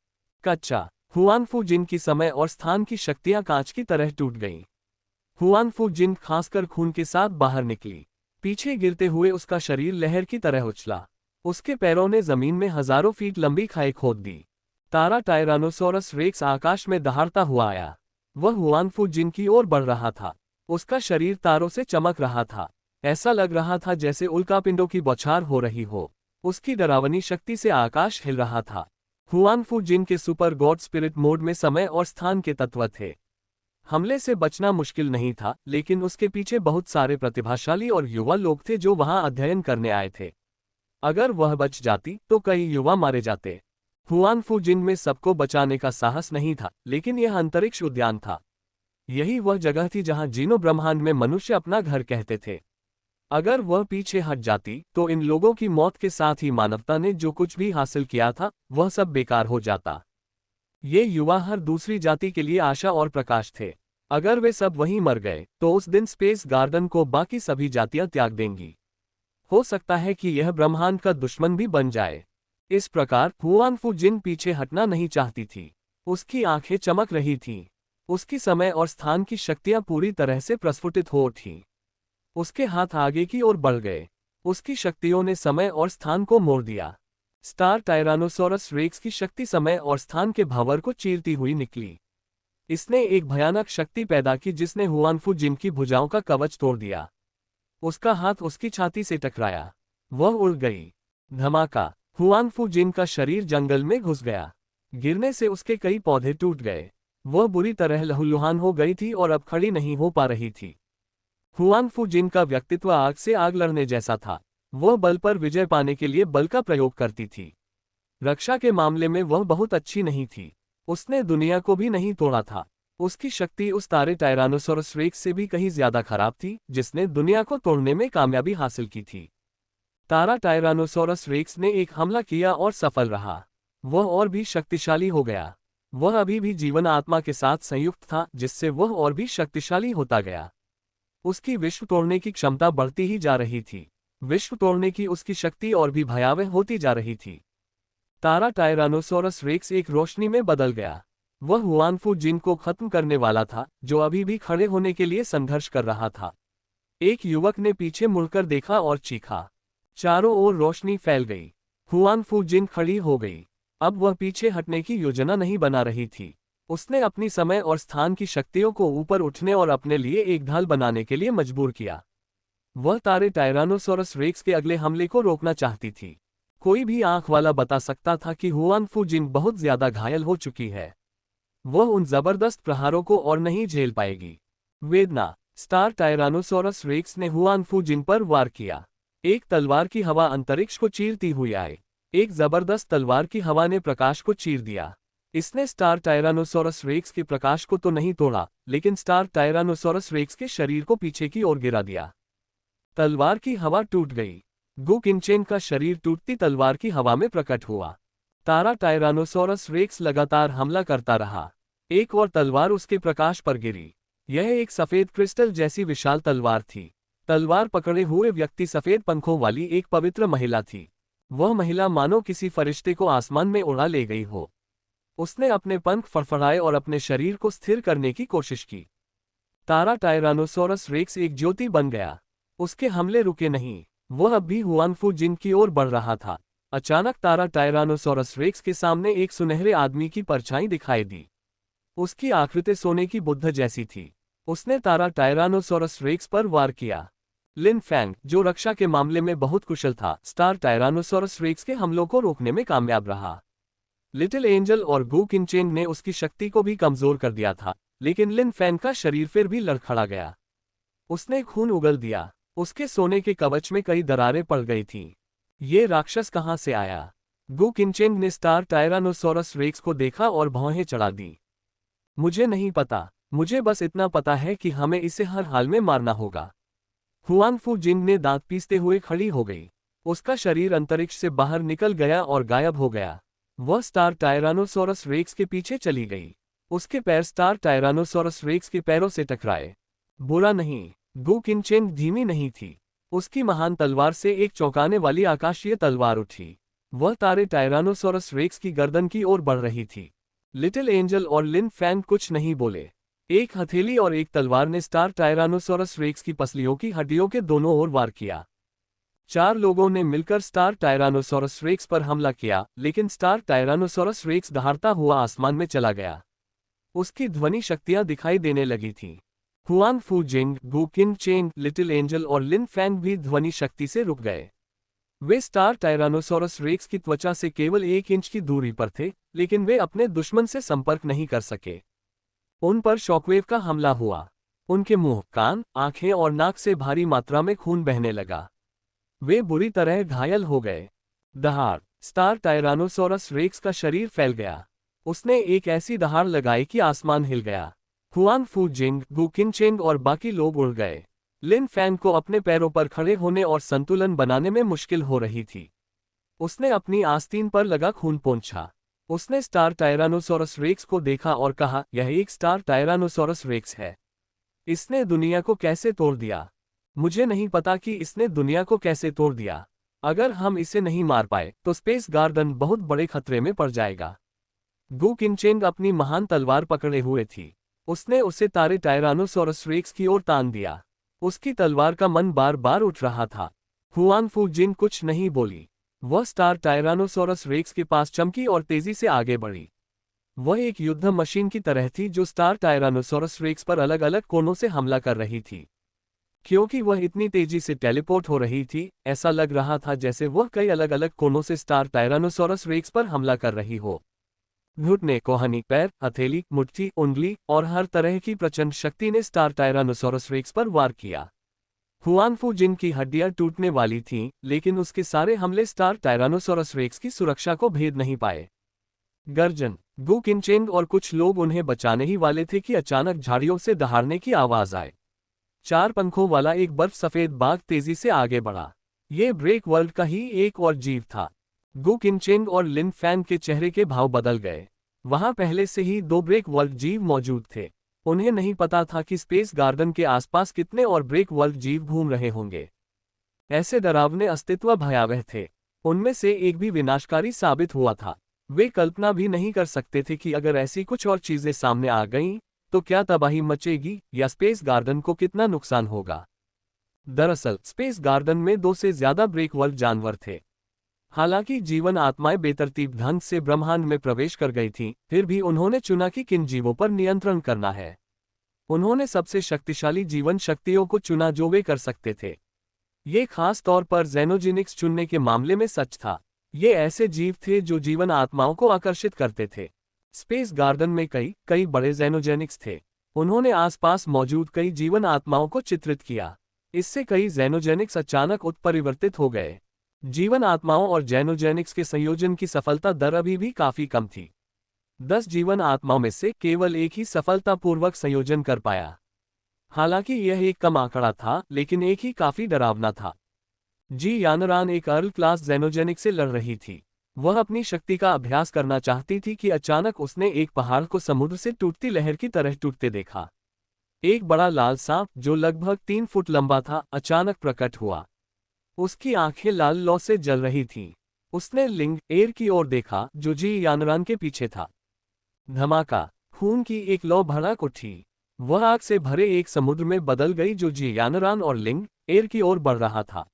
कच्चा हुआनफू जिन की समय और स्थान की शक्तियां कांच की तरह टूट गईं। हुआनफू जिन खांसकर खून के साथ बाहर निकली। पीछे गिरते हुए उसका शरीर लहर की तरह उछला। उसके पैरों ने जमीन में हजारों फीट लंबी खाई खोद दी। तारा टायरानोसोरस रेक्स आकाश में दहाड़ता हुआ आया। वह हुआनफू जिन की ओर बढ़ रहा था। उसका शरीर तारों से चमक रहा था। ऐसा लग रहा था जैसे उल्कापिंडों की बौछार हो रही हो। उसकी डरावनी शक्ति से आकाश हिल रहा था। हुआनफू जिन के सुपर गॉड स्पिरिट मोड में समय और स्थान के तत्व थे। हमले से बचना मुश्किल नहीं था, लेकिन उसके पीछे बहुत सारे प्रतिभाशाली और युवा लोग थे जो वहां अध्ययन करने आए थे। अगर वह बच जाती तो कई युवा मारे जाते। हुआनफू जिन में सबको बचाने का साहस नहीं था, लेकिन यह अंतरिक्ष उद्यान था। यही वह जगह थी जहां जीनो ब्रह्मांड में मनुष्य अपना घर कहते थे। अगर वह पीछे हट जाती तो इन लोगों की मौत के साथ ही मानवता ने जो कुछ भी हासिल किया था वह सब बेकार हो जाता। ये युवा हर दूसरी जाति के लिए आशा और प्रकाश थे। अगर वे सब वहीं मर गए तो उस दिन स्पेस गार्डन को बाकी सभी जातियां त्याग देंगी। हो सकता है कि यह ब्रह्मांड का दुश्मन भी बन जाए। इस प्रकार हुआनफू जिन पीछे हटना नहीं चाहती थी। उसकी आंखें चमक रही थीं। उसकी समय और स्थान की शक्तियां पूरी तरह से प्रस्फुटित हो उठीं। उसके हाथ आगे की ओर बढ़ गए। उसकी शक्तियों ने समय और स्थान को मोड़ दिया। स्टार टायरानोसोरस रेक्स की शक्ति समय और स्थान के भंवर को चीरती हुई निकली। इसने एक भयानक शक्ति पैदा की जिसने हुआनफू जिन की भुजाओं का कवच तोड़ दिया। उसका हाथ उसकी छाती से टकराया। वह उड़ गई। धमाका। हुआनफू जिन का शरीर जंगल में घुस गया। गिरने से उसके कई पौधे टूट गए। वह बुरी तरह लहूलुहान हो गई थी और अब खड़ी नहीं हो पा रही थी। हुआनफू जिन का व्यक्तित्व आग से आग लड़ने जैसा था। वह बल पर विजय पाने के लिए बल का प्रयोग करती थी। रक्षा के मामले में वह बहुत अच्छी नहीं थी। उसने दुनिया को भी नहीं तोड़ा था। उसकी शक्ति उस तारे टायरानोसोरस रेक्स से भी कहीं ज्यादा खराब थी, जिसने दुनिया को तोड़ने में कामयाबी हासिल की थी। तारा टायरानोसोरस रेक्स ने एक हमला किया और सफल रहा। वह और भी शक्तिशाली हो गया। वह अभी भी जीवन आत्मा के साथ संयुक्त था, जिससे वह और भी शक्तिशाली होता गया। उसकी विश्व तोड़ने की क्षमता बढ़ती ही जा रही थी। विश्व तोड़ने की उसकी शक्ति और भी भयावह होती जा रही थी। तारा टायरानोसोरस रेक्स एक रोशनी में बदल गया। वह हुआनफू जिन को खत्म करने वाला था, जो अभी भी खड़े होने के लिए संघर्ष कर रहा था। एक युवक ने पीछे मुड़कर देखा और चीखा। चारों ओर रोशनी फैल गई। हुआनफू जिन खड़ी हो गई। अब वह पीछे हटने की योजना नहीं बना रही थी। उसने अपनी समय और स्थान की शक्तियों को ऊपर उठने और अपने लिए एक ढाल बनाने के लिए मजबूर किया। वह तारे टायरानोसोरस रेक्स के अगले हमले को रोकना चाहती थी। कोई भी आंख वाला बता सकता था कि हुआनफू जिन बहुत ज्यादा घायल हो चुकी है। वह उन जबरदस्त प्रहारों को और नहीं झेल पाएगी। वेदना। स्टार टायरानोसोरस रेक्स ने हुआनफू जिन पर वार किया। एक तलवार की हवा अंतरिक्ष को चीरती हुई आई। एक जबरदस्त तलवार की हवा ने प्रकाश को चीर दिया। इसने स्टार टायरानोसोरस रेक्स के प्रकाश को तो नहीं तोड़ा, लेकिन स्टार टायरानोसोरस रेक्स के शरीर को पीछे की ओर गिरा दिया। तलवार की हवा टूट गई। गु किनचेन का शरीर टूटती तलवार की हवा में प्रकट हुआ। तारा टायरानोसोरस रेक्स लगातार हमला करता रहा। एक और तलवार उसके प्रकाश पर गिरी। यह एक सफेद क्रिस्टल जैसी विशाल तलवार थी। तलवार पकड़े हुए व्यक्ति सफेद पंखों वाली एक पवित्र महिला थी। वह महिला मानो किसी फरिश्ते को आसमान में उड़ा ले गई हो। उसने अपने पंख फड़फड़ाए और अपने शरीर को स्थिर करने की कोशिश की। तारा टायरानोसोरस रेक्स एक ज्योति बन गया। उसके हमले रुके नहीं। वह अब भी हुआनफू जिन की ओर बढ़ रहा था। अचानक तारा टायरानोसोरस रेक्स के सामने एक सुनहरे आदमी की परछाई दिखाई दी। उसकी आकृति सोने की बुद्ध जैसी थी। उसने तारा टायरानोसोरस रेक्स पर वार किया। लिन फैंग, जो रक्षा के मामले में बहुत कुशल था, स्टार टायरानोसोरस रेक्स के हमलों को रोकने में कामयाब रहा। लिटिल एंजल और गु किनचेंग ने उसकी शक्ति को भी कमजोर कर दिया था, लेकिन लिन फैन का शरीर फिर भी लड़खड़ा गया। उसने खून उगल दिया। उसके सोने के कवच में कई दरारें पड़ गई थीं। ये राक्षस कहाँ से आया? गु किनचेंग ने स्टार टायरानोसोरस रेक्स को देखा और भौहें चढ़ा दी। मुझे नहीं पता, मुझे बस इतना पता है कि हमें इसे हर हाल में मारना होगा। हुआंगफू जिंग ने दांत पीसते हुए खड़ी हो गई। उसका शरीर अंतरिक्ष से बाहर निकल गया और गायब हो गया। वह स्टार टायरानोसोरस रेक्स के पीछे चली गई। उसके पैर स्टार टायरानोसोरस रेक्स के पैरों से टकराए। बुरा नहीं, गु किनचेंग धीमी नहीं थी। उसकी महान तलवार से एक चौंकाने वाली आकाशीय तलवार उठी। वह तारे टायरानोसोरस रेक्स की गर्दन की ओर बढ़ रही थी। लिटिल एंजल और लिन फैन कुछ नहीं बोले। एक हथेली और एक तलवार ने स्टार टायरानोसोरस रेक्स की पसलियों की हड्डियों के दोनों ओर वार किया। 4 लोगों ने मिलकर स्टार टायरानोसोरस रेक्स पर हमला किया, लेकिन स्टार टायरानोसोरस रेक्स दहाड़ता हुआ आसमान में चला गया। उसकी ध्वनि शक्तियां दिखाई देने लगी थीं। हुआंगफू जिंग, गु किनचेंग, लिटिल एंजल और लिन फैन भी ध्वनि शक्ति से रुक गए। वे स्टार टायरानोसोरस रेक्स की त्वचा से केवल 1 इंच की दूरी पर थे, लेकिन वे अपने दुश्मन से संपर्क नहीं कर सके। उन पर शॉकवेव का हमला हुआ। उनके मुंह, कान, आंखें और नाक से भारी मात्रा में खून बहने लगा। वे बुरी तरह घायल हो गए। दहाड़! स्टार टायरानोसोरस रेक्स का शरीर फैल गया। उसने एक ऐसी दहाड़ लगाई कि आसमान हिल गया। हुआंगफू जिंग, गु किनचेंग और बाकी लोग उड़ गए। लिन फैन को अपने पैरों पर खड़े होने और संतुलन बनाने में मुश्किल हो रही थी। उसने अपनी आस्तीन पर लगा खून पोंछा। उसने स्टार टायरानोसोरस रेक्स को देखा और कहा, यह एक स्टार टायरानोसोरस रेक्स है। इसने दुनिया को कैसे तोड़ दिया? मुझे नहीं पता कि इसने दुनिया को कैसे तोड़ दिया। अगर हम इसे नहीं मार पाए तो स्पेस गार्डन बहुत बड़े खतरे में पड़ जाएगा। गु किनचेंग अपनी महान तलवार पकड़े हुए थी। उसने उसे तारे टायरानोसोरस रेक्स की ओर तान दिया। उसकी तलवार का मन बार बार उठ रहा था। हुआंगफू जिंग कुछ नहीं बोली। वह स्टार टायरानोसोरस रेक्स के पास चमकी और तेजी से आगे बढ़ी। वह एक युद्ध मशीन की तरह थी जो स्टार टायरानोसोरस रेक्स पर अलग अलग कोनों से हमला कर रही थी। क्योंकि वह इतनी तेजी से टेलीपोर्ट हो रही थी, ऐसा लग रहा था जैसे वह कई अलग अलग कोनों से स्टार टायरानोसोरस रेक्स पर हमला कर रही हो। घुटने, कोहनी, पैर, हथेली, मुट्ठी, उंगली और हर तरह की प्रचंड शक्ति ने स्टार टायरानोसोरस रेक्स पर वार किया। हुआंगफू जिन की हड्डियां टूटने वाली थीं, लेकिन उसके सारे हमले स्टार टायरानोसोरस रेक्स की सुरक्षा को भेद नहीं पाए। गर्जन! गु किनचेंग और कुछ लोग उन्हें बचाने ही वाले थे कि अचानक झाड़ियों से दहाड़ने की आवाज आए। 4 पंखों वाला एक बर्फ सफेद बाघ तेजी से आगे बढ़ा। ये ब्रेक वर्ल्ड का ही एक और जीव था। गु किनचेंग और लिन फैन के चेहरे के भाव बदल गए। वहां पहले से ही 2 ब्रेक वर्ल्ड जीव मौजूद थे। उन्हें नहीं पता था कि स्पेस गार्डन के आसपास कितने और ब्रेक वर्ल्ड जीव घूम रहे होंगे। ऐसे डरावने अस्तित्व भयावह थे। उनमें से एक भी विनाशकारी साबित हुआ था। वे कल्पना भी नहीं कर सकते थे कि अगर ऐसी कुछ और चीजें सामने आ गईं, तो क्या तबाही मचेगी या स्पेस गार्डन को कितना नुकसान होगा। दरअसल स्पेस गार्डन में 2 से ज्यादा ब्रेक वर्ल्ड जानवर थे। हालांकि जीवन आत्माएं बेतरतीब ढंग से ब्रह्मांड में प्रवेश कर गई थीं, फिर भी उन्होंने चुना कि किन जीवों पर नियंत्रण करना है। उन्होंने सबसे शक्तिशाली जीवन शक्तियों को चुना जो वे कर सकते थे। ये खास तौर पर जेनोजेनिक्स चुनने के मामले में सच था। ये ऐसे जीव थे जो जीवन आत्माओं को आकर्षित करते थे। स्पेस गार्डन में कई बड़े जेनोजेनिक्स थे। उन्होंने आसपास मौजूद कई जीवन आत्माओं को चित्रित किया। इससे कई जेनोजेनिक्स अचानक उत्परिवर्तित हो गए। जीवन आत्माओं और जेनोजेनिक्स के संयोजन की सफलता दर अभी भी काफी कम थी। 10 जीवन आत्माओं में से केवल एक ही सफलतापूर्वक संयोजन कर पाया। हालांकि यह एक कम आंकड़ा था, लेकिन एक ही काफी डरावना था। जी यानरान एक अर्ल क्लास जेनोजेनिक से लड़ रही थी। वह अपनी शक्ति का अभ्यास करना चाहती थी कि अचानक उसने एक पहाड़ को समुद्र से टूटती लहर की तरह टूटते देखा। एक बड़ा लाल सांप जो लगभग 3 फुट लंबा था, अचानक प्रकट हुआ। उसकी आंखें लाल लौ से जल रही थीं। उसने लिंग एयर की ओर देखा जो जी यानरान के पीछे था। धमाका! खून की एक लौ भड़क उठी। वह आग से भरे एक समुद्र में बदल गई जो जी यानरान और लिंग एयर की ओर बढ़ रहा था।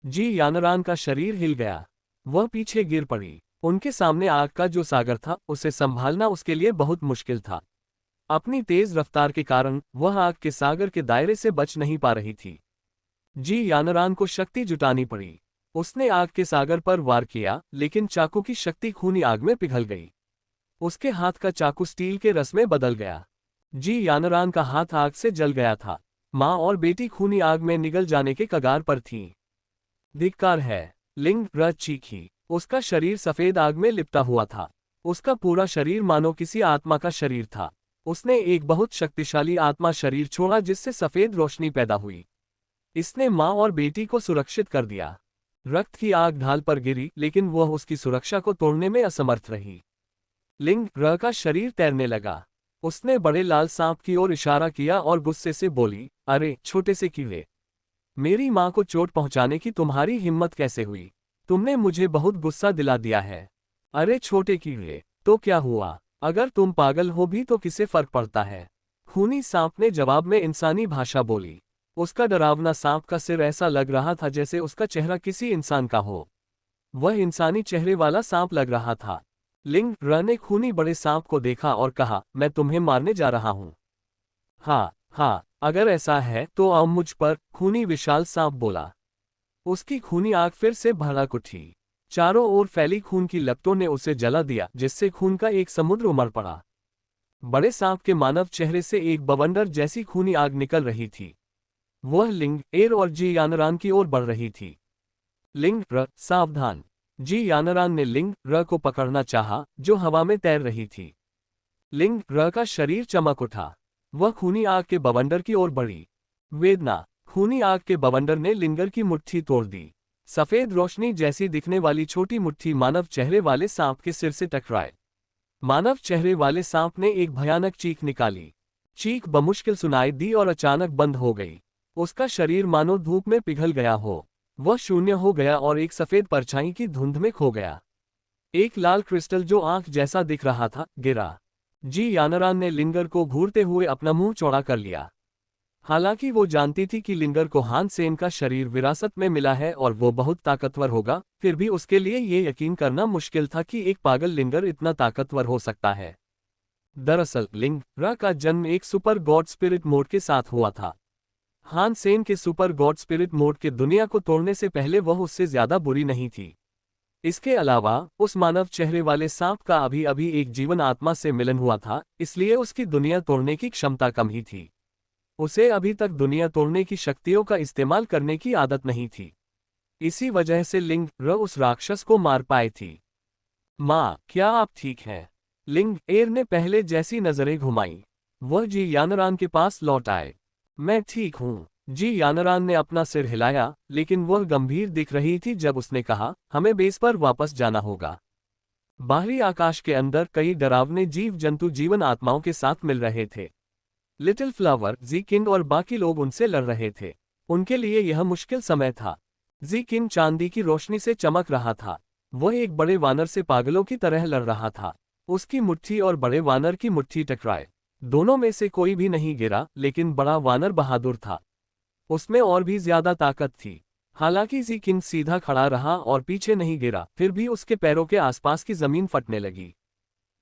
जी यानरान का शरीर हिल गया। वह पीछे गिर पड़ी। उनके सामने आग का जो सागर था, उसे संभालना उसके लिए बहुत मुश्किल था। अपनी तेज रफ्तार के कारण वह आग के सागर के दायरे से बच नहीं पा रही थी। जी यानरान को शक्ति जुटानी पड़ी। उसने आग के सागर पर वार किया, लेकिन चाकू की शक्ति खूनी आग में पिघल गई। उसके हाथ का चाकू स्टील के रस में बदल गया। जी यानरान का हाथ आग से जल गया था। माँ और बेटी खूनी आग में निगल जाने के कगार पर थीं। धिक्कार है, लिंग र चीखी। उसका शरीर सफेद आग में लिपटा हुआ था। उसका पूरा शरीर मानो किसी आत्मा का शरीर था। उसने एक बहुत शक्तिशाली आत्मा शरीर छोड़ा जिससे सफेद रोशनी पैदा हुई। इसने माँ और बेटी को सुरक्षित कर दिया। रक्त की आग ढाल पर गिरी, लेकिन वह उसकी सुरक्षा को तोड़ने में असमर्थ रही। लिंग र का शरीर तैरने लगा। उसने बड़े लाल सांप की ओर इशारा किया और गुस्से से बोली, अरे छोटे से कीड़े, मेरी माँ को चोट पहुंचाने की तुम्हारी हिम्मत कैसे हुई? तुमने मुझे बहुत गुस्सा दिला दिया है। अरे छोटे कीड़े, तो क्या हुआ? अगर तुम पागल हो भी तो किसे फर्क पड़ता है? खूनी सांप ने जवाब में इंसानी भाषा बोली। उसका डरावना सांप का सिर ऐसा लग रहा था जैसे उसका चेहरा किसी इंसान का हो। वह इंसानी चेहरे वाला सांप लग रहा था। लिंग र ने खूनी बड़े सांप को देखा और कहा, मैं तुम्हें मारने जा रहा हूं। हाँ हाँ, अगर ऐसा है तो आओ मुझ पर, खूनी विशाल सांप बोला। उसकी खूनी आग फिर से भड़क उठी। चारों ओर फैली खून की लपटों ने उसे जला दिया, जिससे खून का एक समुद्र उमड़ पड़ा। बड़े सांप के मानव चेहरे से एक बवंडर जैसी खूनी आग निकल रही थी। वह लिंग एर और जी यानरान की ओर बढ़ रही थी। लिंग र सावधान। जी यानरान ने लिंग र को पकड़ना चाहा, जो हवा में तैर रही थी। लिंग र का शरीर चमक उठा। वह खूनी आग के बवंडर की ओर बढ़ी। वेदना। खूनी आग के बवंडर ने लिंगर की मुट्ठी तोड़ दी। सफेद रोशनी जैसी दिखने वाली छोटी मुट्ठी मानव चेहरे वाले सांप के सिर से टकराए। मानव चेहरे वाले सांप ने एक भयानक चीख निकाली। चीख बमुश्किल सुनाई दी और अचानक बंद हो गई। उसका शरीर मानो धूप में पिघल गया हो। वह शून्य हो गया और एक सफेद परछाई की धुंध में खो गया। एक लाल क्रिस्टल जो आंख जैसा दिख रहा था, गिरा। जी यानरान ने लिंगर को घूरते हुए अपना मुंह चौड़ा कर लिया। हालांकि वो जानती थी कि लिंगर को हान सेन का शरीर विरासत में मिला है और वो बहुत ताकतवर होगा, फिर भी उसके लिए ये यकीन करना मुश्किल था कि एक पागल लिंगर इतना ताकतवर हो सकता है। दरअसल लिंग र का जन्म एक सुपर गॉड स्पिरिट मोड के साथ हुआ था। हान सेन के सुपर गॉड स्पिरिट मोड के दुनिया को तोड़ने से पहले वह उससे ज्यादा बुरी नहीं थी। इसके अलावा उस मानव चेहरे वाले सांप का अभी अभी एक जीवन आत्मा से मिलन हुआ था, इसलिए उसकी दुनिया तोड़ने की क्षमता कम ही थी। उसे अभी तक दुनिया तोड़ने की शक्तियों का इस्तेमाल करने की आदत नहीं थी। इसी वजह से लिंग र उस राक्षस को मार पाई थी। माँ, क्या आप ठीक हैं? लिंग एर ने पहले जैसी नजरें घुमाई। वह जी यानरान के पास लौट आए। मैं ठीक हूँ। जी यानरान ने अपना सिर हिलाया, लेकिन वह गंभीर दिख रही थी जब उसने कहा, हमें बेस पर वापस जाना होगा। बाहरी आकाश के अंदर कई डरावने जीव जंतु जीवन आत्माओं के साथ मिल रहे थे। लिटिल फ्लावर, जी किंग और बाकी लोग उनसे लड़ रहे थे। उनके लिए यह मुश्किल समय था। जी किंग चांदी की रोशनी से चमक रहा था। वह एक बड़े वानर से पागलों की तरह लड़ रहा था। उसकी मुट्ठी और बड़े वानर की मुट्ठी टकराए। दोनों में से कोई भी नहीं गिरा, लेकिन बड़ा वानर बहादुर था। उसमें और भी ज्यादा ताकत थी। हालांकि जी किंग सीधा खड़ा रहा और पीछे नहीं गिरा, फिर भी उसके पैरों के आसपास की जमीन फटने लगी।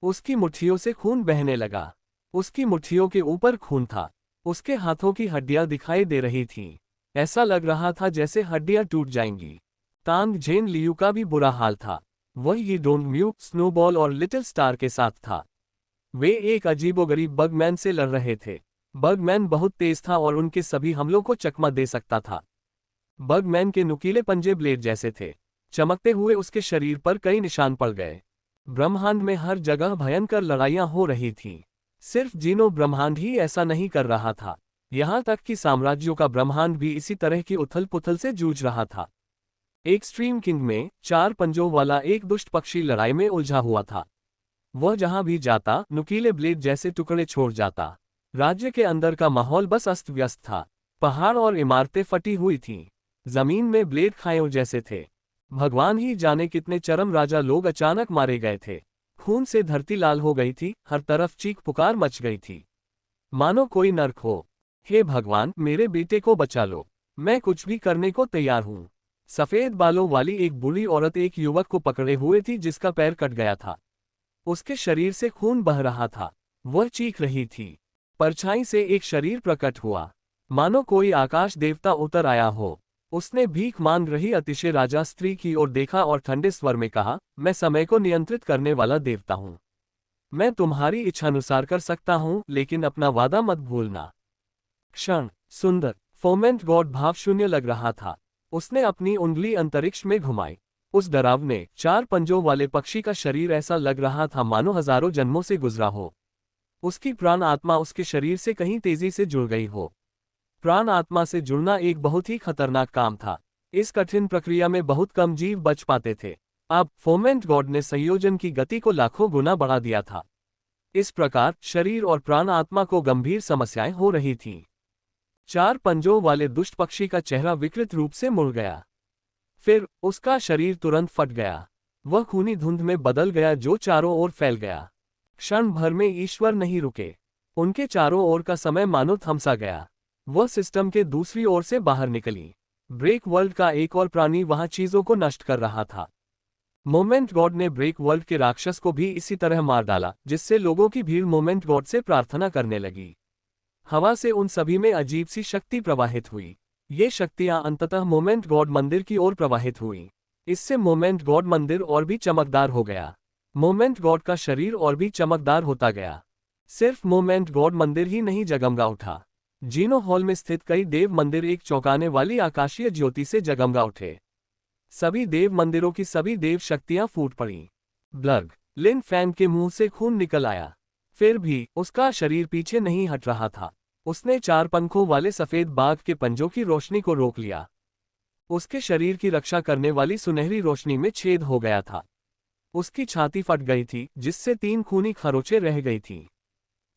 उसकी मुट्ठियों से खून बहने लगा। उसकी मुट्ठियों के ऊपर खून था। उसके हाथों की हड्डियां दिखाई दे रही थीं। ऐसा लग रहा था जैसे हड्डियां टूट जाएंगी। तांग झेन लियू का भी बुरा हाल था। वह ये डोंग म्यू, स्नोबॉल और लिटिल स्टार के साथ था। वे एक अजीबोगरीब बगमैन से लड़ रहे थे। बगमैन बहुत तेज था और उनके सभी हमलों को चकमा दे सकता था। बगमैन के नुकीले पंजे ब्लेड जैसे थे। चमकते हुए उसके शरीर पर कई निशान पड़ गए। ब्रह्मांड में हर जगह भयंकर लड़ाइयां हो रही थीं। सिर्फ जीनो ब्रह्मांड ही ऐसा नहीं कर रहा था। यहां तक कि साम्राज्यों का ब्रह्मांड भी इसी तरह की उथल पुथल से जूझ रहा था। एक्सट्रीम किंग में 4 पंजों वाला एक दुष्ट पक्षी लड़ाई में उलझा हुआ था। वह जहां भी जाता नुकीले ब्लेड जैसे टुकड़े छोड़ जाता। राज्य के अंदर का माहौल बस अस्त व्यस्त था। पहाड़ और इमारतें फटी हुई थीं। जमीन में ब्लेड खायों जैसे थे। भगवान ही जाने कितने चरम राजा लोग अचानक मारे गए थे। खून से धरती लाल हो गई थी, हर तरफ चीख पुकार मच गई थी। मानो कोई नर्क हो। हे भगवान, मेरे बेटे को बचा लो। मैं कुछ भी करने को तैयार हूँ। सफेद बालों वाली एक बूढ़ी औरत एक युवक को पकड़े हुए थी जिसका पैर कट गया था। उसके शरीर से खून बह रहा था। वह चीख रही थी। परछाई से एक शरीर प्रकट हुआ। मानो कोई आकाश देवता उतर आया हो। उसने भीख मांग रही अतिशय राजा स्त्री की ओर देखा और ठंडे स्वर में कहा, मैं समय को नियंत्रित करने वाला देवता हूं। मैं तुम्हारी इच्छानुसार कर सकता हूं, लेकिन अपना वादा मत भूलना। क्षण सुंदर फोमेंट गॉड भावशून्य लग रहा था। उसने अपनी उंगली अंतरिक्ष में घुमाई। उस डरावने 4 पंजों वाले पक्षी का शरीर ऐसा लग रहा था मानो हजारों जन्मों से गुजरा हो। उसकी प्राण आत्मा उसके शरीर से कहीं तेजी से जुड़ गई हो। प्राण आत्मा से जुड़ना एक बहुत ही खतरनाक काम था। इस कठिन प्रक्रिया में बहुत कम जीव बच पाते थे। अब फोमेंट गॉड ने संयोजन की गति को लाखों गुना बढ़ा दिया था। इस प्रकार शरीर और प्राण आत्मा को गंभीर समस्याएं हो रही थीं। 4 पंजों वाले दुष्ट पक्षी का चेहरा विकृत रूप से मुड़ गया। फिर उसका शरीर तुरंत फट गया। वह खूनी धुंध में बदल गया जो चारों ओर फैल गया। क्षण भर में ईश्वर नहीं रुके। उनके चारों ओर का समय मानो थमसा गया। वह सिस्टम के दूसरी ओर से बाहर निकली। ब्रेक वर्ल्ड का एक और प्राणी वहां चीजों को नष्ट कर रहा था। मोमेंट गॉड ने ब्रेक वर्ल्ड के राक्षस को भी इसी तरह मार डाला, जिससे लोगों की भीड़ मोमेंट गॉड से प्रार्थना करने लगी। हवा से उन सभी में अजीब सी शक्ति प्रवाहित हुई। ये शक्तियां अंततः मोमेंट गॉड मंदिर की ओर प्रवाहित हुई। इससे मोमेंट गॉड मंदिर और भी चमकदार हो गया। मोमेंट गॉड का शरीर और भी चमकदार होता गया। सिर्फ मोमेंट गॉड मंदिर ही नहीं जगमगा उठा। जीनो हॉल में स्थित कई देव मंदिर एक चौंकाने वाली आकाशीय ज्योति से जगमगा उठे। सभी देव मंदिरों की सभी देव शक्तियां फूट पड़ीं। ब्लग लिन फैंग के मुंह से खून निकल आया। फिर भी उसका शरीर पीछे नहीं हट रहा था। उसने 4 पंखों वाले सफेद बाघ के पंजों की रोशनी को रोक लिया। उसके शरीर की रक्षा करने वाली सुनहरी रोशनी में छेद हो गया था। उसकी छाती फट गई थी, जिससे 3 खूनी खरोंचें रह गई थीं।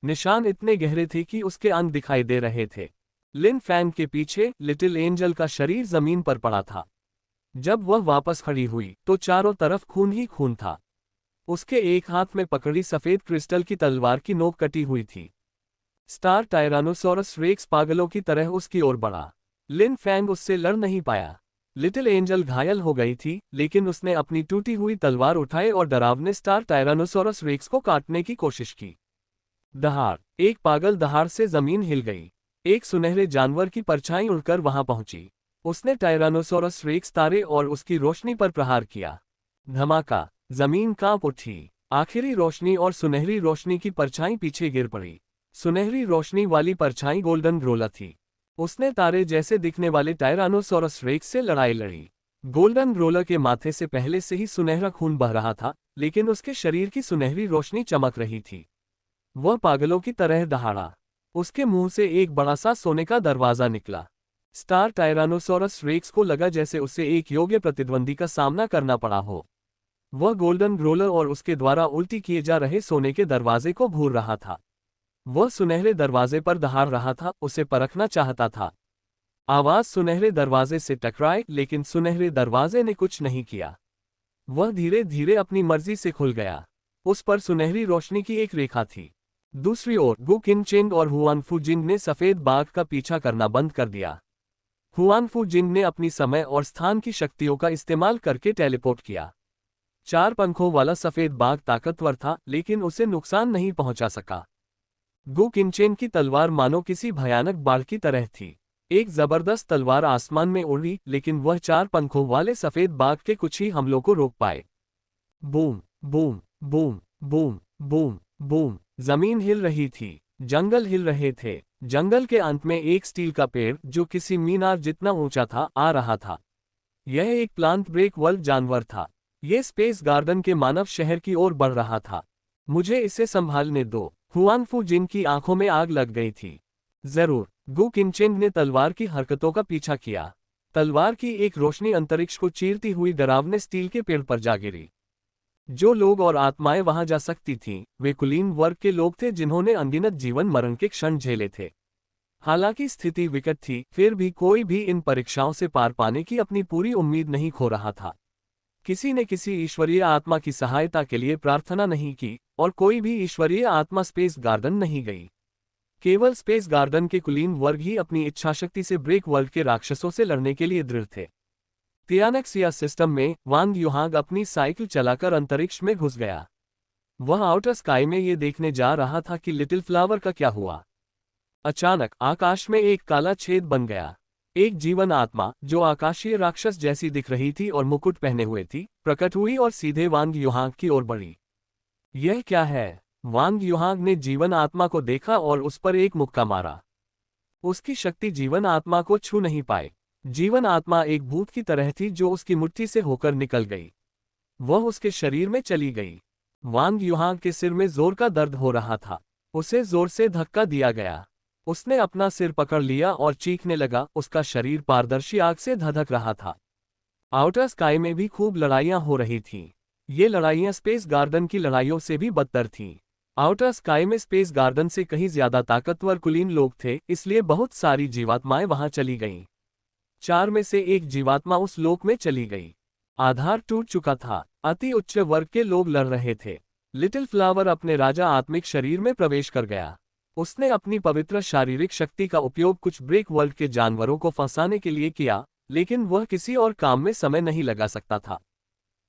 निशान इतने गहरे थे कि उसके अंग दिखाई दे रहे थे। लिन फैंग के पीछे लिटिल एंजल का शरीर जमीन पर पड़ा था। जब वह वापस खड़ी हुई तो चारों तरफ खून ही खून था। उसके एक हाथ में पकड़ी सफेद क्रिस्टल की तलवार की नोक कटी हुई थी। स्टार टायरानोसोरस रेक्स पागलों की तरह उसकी ओर बढ़ा। लिन फैंग उससे लड़ नहीं पाया। लिटिल एंजल घायल हो गई थी, लेकिन उसने अपनी टूटी हुई तलवार उठाई और डरावने स्टार टायरानोसोरस रेक्स को काटने की कोशिश की। दहाड़ एक पागल दहाड़ से जमीन हिल गई। एक सुनहरे जानवर की परछाई उड़कर वहां पहुंची। उसने टायरानोसोरस रेक्स तारे और उसकी रोशनी पर प्रहार किया। धमाका, जमीन कांप उठी। आखिरी रोशनी और सुनहरी रोशनी की परछाई पीछे गिर पड़ी। सुनहरी रोशनी वाली परछाई गोल्डन ग्रोला थी। उसने तारे जैसे दिखने वाले टायरानोसोरस रेक्स से लड़ाई लड़ी। गोल्डन ग्रोला के माथे से पहले से ही सुनहरा खून बह रहा था, लेकिन उसके शरीर की सुनहरी रोशनी चमक रही थी। वह पागलों की तरह दहाड़ा। उसके मुंह से एक बड़ा सा सोने का दरवाजा निकला। स्टार टायरानोसोरस रेक्स को लगा जैसे उसे एक योग्य प्रतिद्वंदी का सामना करना पड़ा हो। वह गोल्डन ग्रोलर और उसके द्वारा उल्टी किए जा रहे सोने के दरवाजे को घूर रहा था। वह सुनहरे दरवाजे पर दहाड़ रहा था, उसे परखना चाहता था। आवाज सुनहरे दरवाजे से टकराई, लेकिन सुनहरे दरवाजे ने कुछ नहीं किया। वह धीरे धीरे अपनी मर्जी से खुल गया। उस पर सुनहरी रोशनी की एक रेखा थी। दूसरी ओर गु किनचेंग और हुआनफू जिंग ने सफेद बाघ का पीछा करना बंद कर दिया। हुआनफू जिंग ने अपनी समय और स्थान की शक्तियों का इस्तेमाल करके टेलीपोर्ट किया। 4 पंखों वाला सफेद बाघ ताकतवर था, लेकिन उसे नुकसान नहीं पहुंचा सका। गु किनचेन की तलवार मानो किसी भयानक बाढ़ की तरह थी। एक जबरदस्त तलवार आसमान में उड़ी, लेकिन वह 4 पंखों वाले सफेद बाघ के कुछ ही हमलों को रोक पाए। Boom boom boom boom boom boom. जमीन हिल रही थी, जंगल हिल रहे थे। जंगल के अंत में एक स्टील का पेड़, जो किसी मीनार जितना ऊंचा था, आ रहा था। यह एक प्लांट ब्रेक वर्ल्ड जानवर था। यह स्पेस गार्डन के मानव शहर की ओर बढ़ रहा था। मुझे इसे संभालने दो। हुआनफू जिन की आंखों में आग लग गई थी। जरूर। गु किनचेंग ने तलवार की हरकतों का पीछा किया। तलवार की एक रोशनी अंतरिक्ष को चीरती हुई डरावने स्टील के पेड़ पर जा गिरी। जो लोग और आत्माएं वहां जा सकती थीं, वे कुलीन वर्ग के लोग थे जिन्होंने अनगिनत जीवन मरण के क्षण झेले थे। हालांकि स्थिति विकट थी, फिर भी कोई भी इन परीक्षाओं से पार पाने की अपनी पूरी उम्मीद नहीं खो रहा था। किसी ने किसी ईश्वरीय आत्मा की सहायता के लिए प्रार्थना नहीं की, और कोई भी ईश्वरीय आत्मा स्पेस गार्डन नहीं गई। केवल स्पेस गार्डन के कुलीन वर्ग ही अपनी इच्छाशक्ति से ब्रेक वर्ल्ड के राक्षसों से लड़ने के लिए दृढ़ थे। तियानेक्सिया सिस्टम में वांग युहांग अपनी साइकिल चलाकर अंतरिक्ष में घुस गया। वह आउटर स्काई में ये देखने जा रहा था कि लिटिल फ्लावर का क्या हुआ। अचानक आकाश में एक काला छेद बन गया। एक जीवन आत्मा जो आकाशीय राक्षस जैसी दिख रही थी और मुकुट पहने हुए थी, प्रकट हुई और सीधे वांग युहांग की ओर बढ़ी। यह क्या है? वांग युहांग ने जीवन आत्मा को देखा और उस पर एक मुक्का मारा। उसकी शक्ति जीवन आत्मा को छू नहीं पाई। जीवन आत्मा एक भूत की तरह थी जो उसकी मुट्ठी से होकर निकल गई। वह उसके शरीर में चली गई। वांग युहांग के सिर में जोर का दर्द हो रहा था। उसे जोर से धक्का दिया गया। उसने अपना सिर पकड़ लिया और चीखने लगा। उसका शरीर पारदर्शी आग से धधक रहा था। आउटर स्काई में भी खूब लड़ाइयां हो रही थीं। ये लड़ाइयां स्पेस गार्डन की लड़ाइयों से भी बदतर थीं। आउटर स्काई में स्पेस गार्डन से कहीं ज्यादा ताकतवर कुलीन लोग थे, इसलिए बहुत सारी जीवात्माएं वहां चली गईं। 4 में से एक जीवात्मा उस लोक में चली गई। आधार टूट चुका था। अति उच्च वर्ग के लोग लड़ रहे थे। लिटिल फ्लावर अपने राजा आत्मिक शरीर में प्रवेश कर गया। उसने अपनी पवित्र शारीरिक शक्ति का उपयोग कुछ ब्रेक वर्ल्ड के जानवरों को फंसाने के लिए किया, लेकिन वह किसी और काम में समय नहीं लगा सकता था।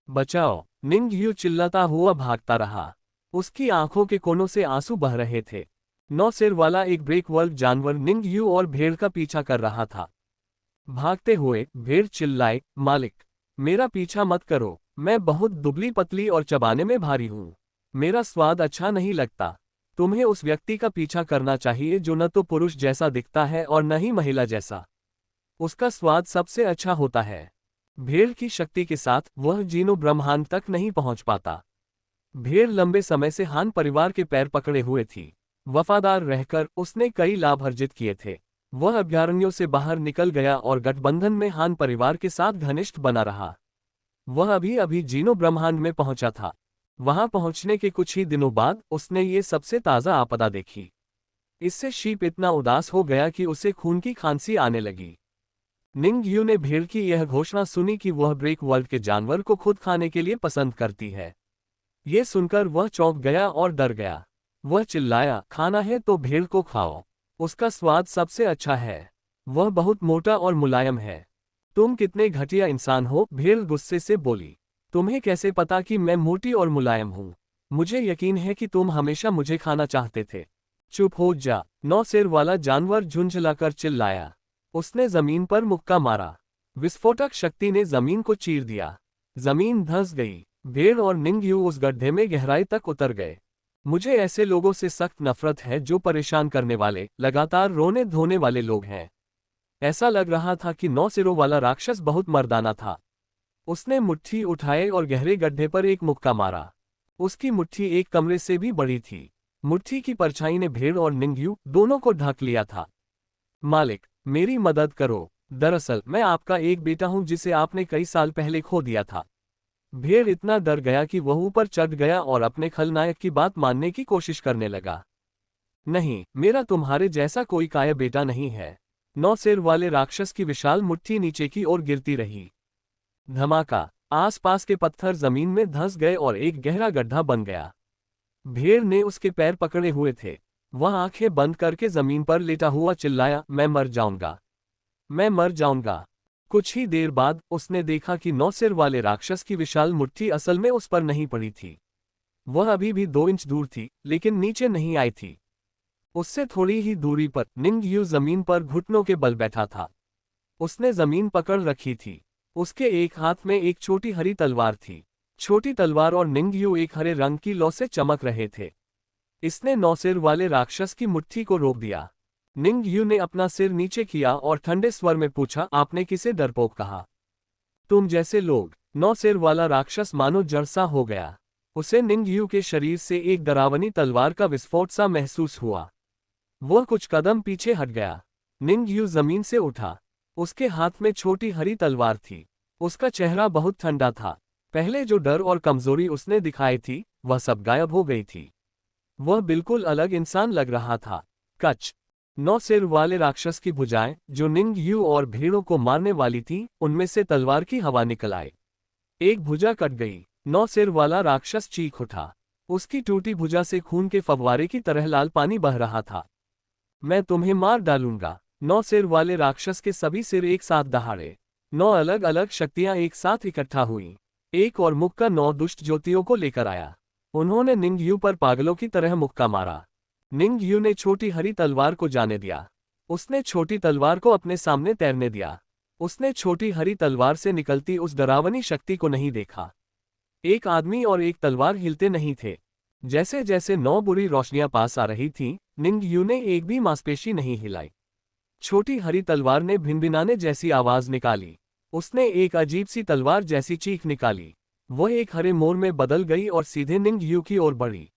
बचाओ! निंग यू चिल्लाता हुआ भागता रहा। उसकी आंखों के कोनों से आंसू बह रहे थे। 9 सिर वाला एक ब्रेक वर्ल्ड जानवर निंग यू और भेड़ का पीछा कर रहा था। भागते हुए भेड़ चिल्लाए, मालिक, मेरा पीछा मत करो। मैं बहुत दुबली पतली और चबाने में भारी हूं। मेरा स्वाद अच्छा नहीं लगता। तुम्हें उस व्यक्ति का पीछा करना चाहिए जो न तो पुरुष जैसा दिखता है और न ही महिला जैसा। उसका स्वाद सबसे अच्छा होता है। भेड़ की शक्ति के साथ वह जीनो ब्रह्मांड तक नहीं पहुंच पाता। भेड़ लंबे समय से हान परिवार के पैर पकड़े हुए थी। वफादार रहकर उसने कई लाभ अर्जित किए थे। वह अभयारण्यों से बाहर निकल गया और गठबंधन में हान परिवार के साथ घनिष्ठ बना रहा। वह अभी अभी जीनो ब्रह्मांड में पहुंचा था। वहां पहुंचने के कुछ ही दिनों बाद उसने ये सबसे ताज़ा आपदा देखी। इससे शीप इतना उदास हो गया कि उसे खून की खांसी आने लगी। निंग यू ने भेड़ की यह घोषणा सुनी कि वह ब्रेक वर्ल्ड के जानवर को खुद खाने के लिए पसंद करती है। ये सुनकर वह चौंक गया और डर गया। वह चिल्लाया, खाना है तो भेड़ को खाओ। उसका स्वाद सबसे अच्छा है। वह बहुत मोटा और मुलायम है। तुम कितने घटिया इंसान हो, भेड़ गुस्से से बोली। तुम्हें कैसे पता कि मैं मोटी और मुलायम हूं? मुझे यकीन है कि तुम हमेशा मुझे खाना चाहते थे। चुप हो जा! 9 सिर वाला जानवर झुंझलाकर चिल्लाया। उसने जमीन पर मुक्का मारा। विस्फोटक शक्ति ने जमीन को चीर दिया। जमीन धंस गई। भेड़ और निंग यू उस गड्ढे में गहराई तक उतर गए। मुझे ऐसे लोगों से सख्त नफरत है जो परेशान करने वाले, लगातार रोने धोने वाले लोग हैं। ऐसा लग रहा था कि 9 सिरों वाला राक्षस बहुत मर्दाना था। उसने मुट्ठी उठाए और गहरे गड्ढे पर एक मुक्का मारा। उसकी मुट्ठी एक कमरे से भी बड़ी थी। मुट्ठी की परछाई ने भेड़ और निंग यू दोनों को ढक लिया था। मालिक, मेरी मदद करो। दरअसल मैं आपका एक बेटा हूं जिसे आपने कई साल पहले खो दिया था। भेड़ इतना डर गया कि वह ऊपर चढ़ गया और अपने खलनायक की बात मानने की कोशिश करने लगा। नहीं, मेरा तुम्हारे जैसा कोई काया बेटा नहीं है। 9 सिर वाले राक्षस की विशाल मुट्ठी नीचे की ओर गिरती रही। धमाका! आसपास के पत्थर जमीन में धंस गए और एक गहरा गड्ढा बन गया। भेड़ ने उसके पैर पकड़े हुए थे। वह आंखें बंद करके जमीन पर लेटा हुआ चिल्लाया, मैं मर जाऊंगा, मैं मर जाऊंगा। कुछ ही देर बाद उसने देखा कि 9 सिर वाले राक्षस की विशाल मुट्ठी असल में उस पर नहीं पड़ी थी। वह अभी भी 2 इंच दूर थी, लेकिन नीचे नहीं आई थी। उससे थोड़ी ही दूरी पर निंग यू जमीन पर घुटनों के बल बैठा था। उसने जमीन पकड़ रखी थी। उसके एक हाथ में एक छोटी हरी तलवार थी। छोटी तलवार और निंग यू एक हरे रंग की लौ से चमक रहे थे। इसने 9 सिर वाले राक्षस की मुट्ठी को रोक दिया। निंग यू ने अपना सिर नीचे किया और ठंडे स्वर में पूछा, आपने किसे डरपोक कहा? तुम जैसे लोग। 9 सिर वाला राक्षस मानो जड़ सा हो गया। उसे निंग यू के शरीर से एक डरावनी तलवार का विस्फोट सा महसूस हुआ। वह कुछ कदम पीछे हट गया। निंग यू जमीन से उठा। उसके हाथ में छोटी हरी तलवार थी। उसका चेहरा बहुत ठंडा था। पहले जो डर और कमजोरी उसने दिखाई थी, वह सब गायब हो गई थी। वह बिल्कुल अलग इंसान लग रहा था। कच! 9 सिर वाले राक्षस की भुजाएं, जो निंग यू और भेड़ों को मारने वाली थीं, उनमें से तलवार की हवा निकल आई। एक भुजा कट गई। 9 सिर वाला राक्षस चीख उठा। उसकी टूटी भुजा से खून के फव्वारे की तरह लाल पानी बह रहा था। मैं तुम्हें मार डालूंगा। 9 सिर वाले राक्षस के सभी सिर एक साथ दहाड़े। 9 अलग अलग शक्तियां एक साथ इकट्ठा हुईं। एक और मुक्का 9 दुष्ट ज्योतियों को लेकर आया। उन्होंने निंग यू पर पागलों की तरह मुक्का मारा। निंग यू ने छोटी हरी तलवार को जाने दिया। उसने छोटी तलवार को अपने सामने तैरने दिया। उसने छोटी हरी तलवार से निकलती उस डरावनी शक्ति को नहीं देखा। एक आदमी और एक तलवार हिलते नहीं थे। जैसे जैसे 9 बुरी रोशनियां पास आ रही थीं, निंग यू ने एक भी मांसपेशी नहीं हिलाई। छोटी हरी तलवार ने भिनभिनाने जैसी आवाज निकाली। उसने एक अजीब सी तलवार जैसी चीख निकाली। वह एक हरे मोर में बदल गई और सीधे निंग यू की ओर बढ़ी।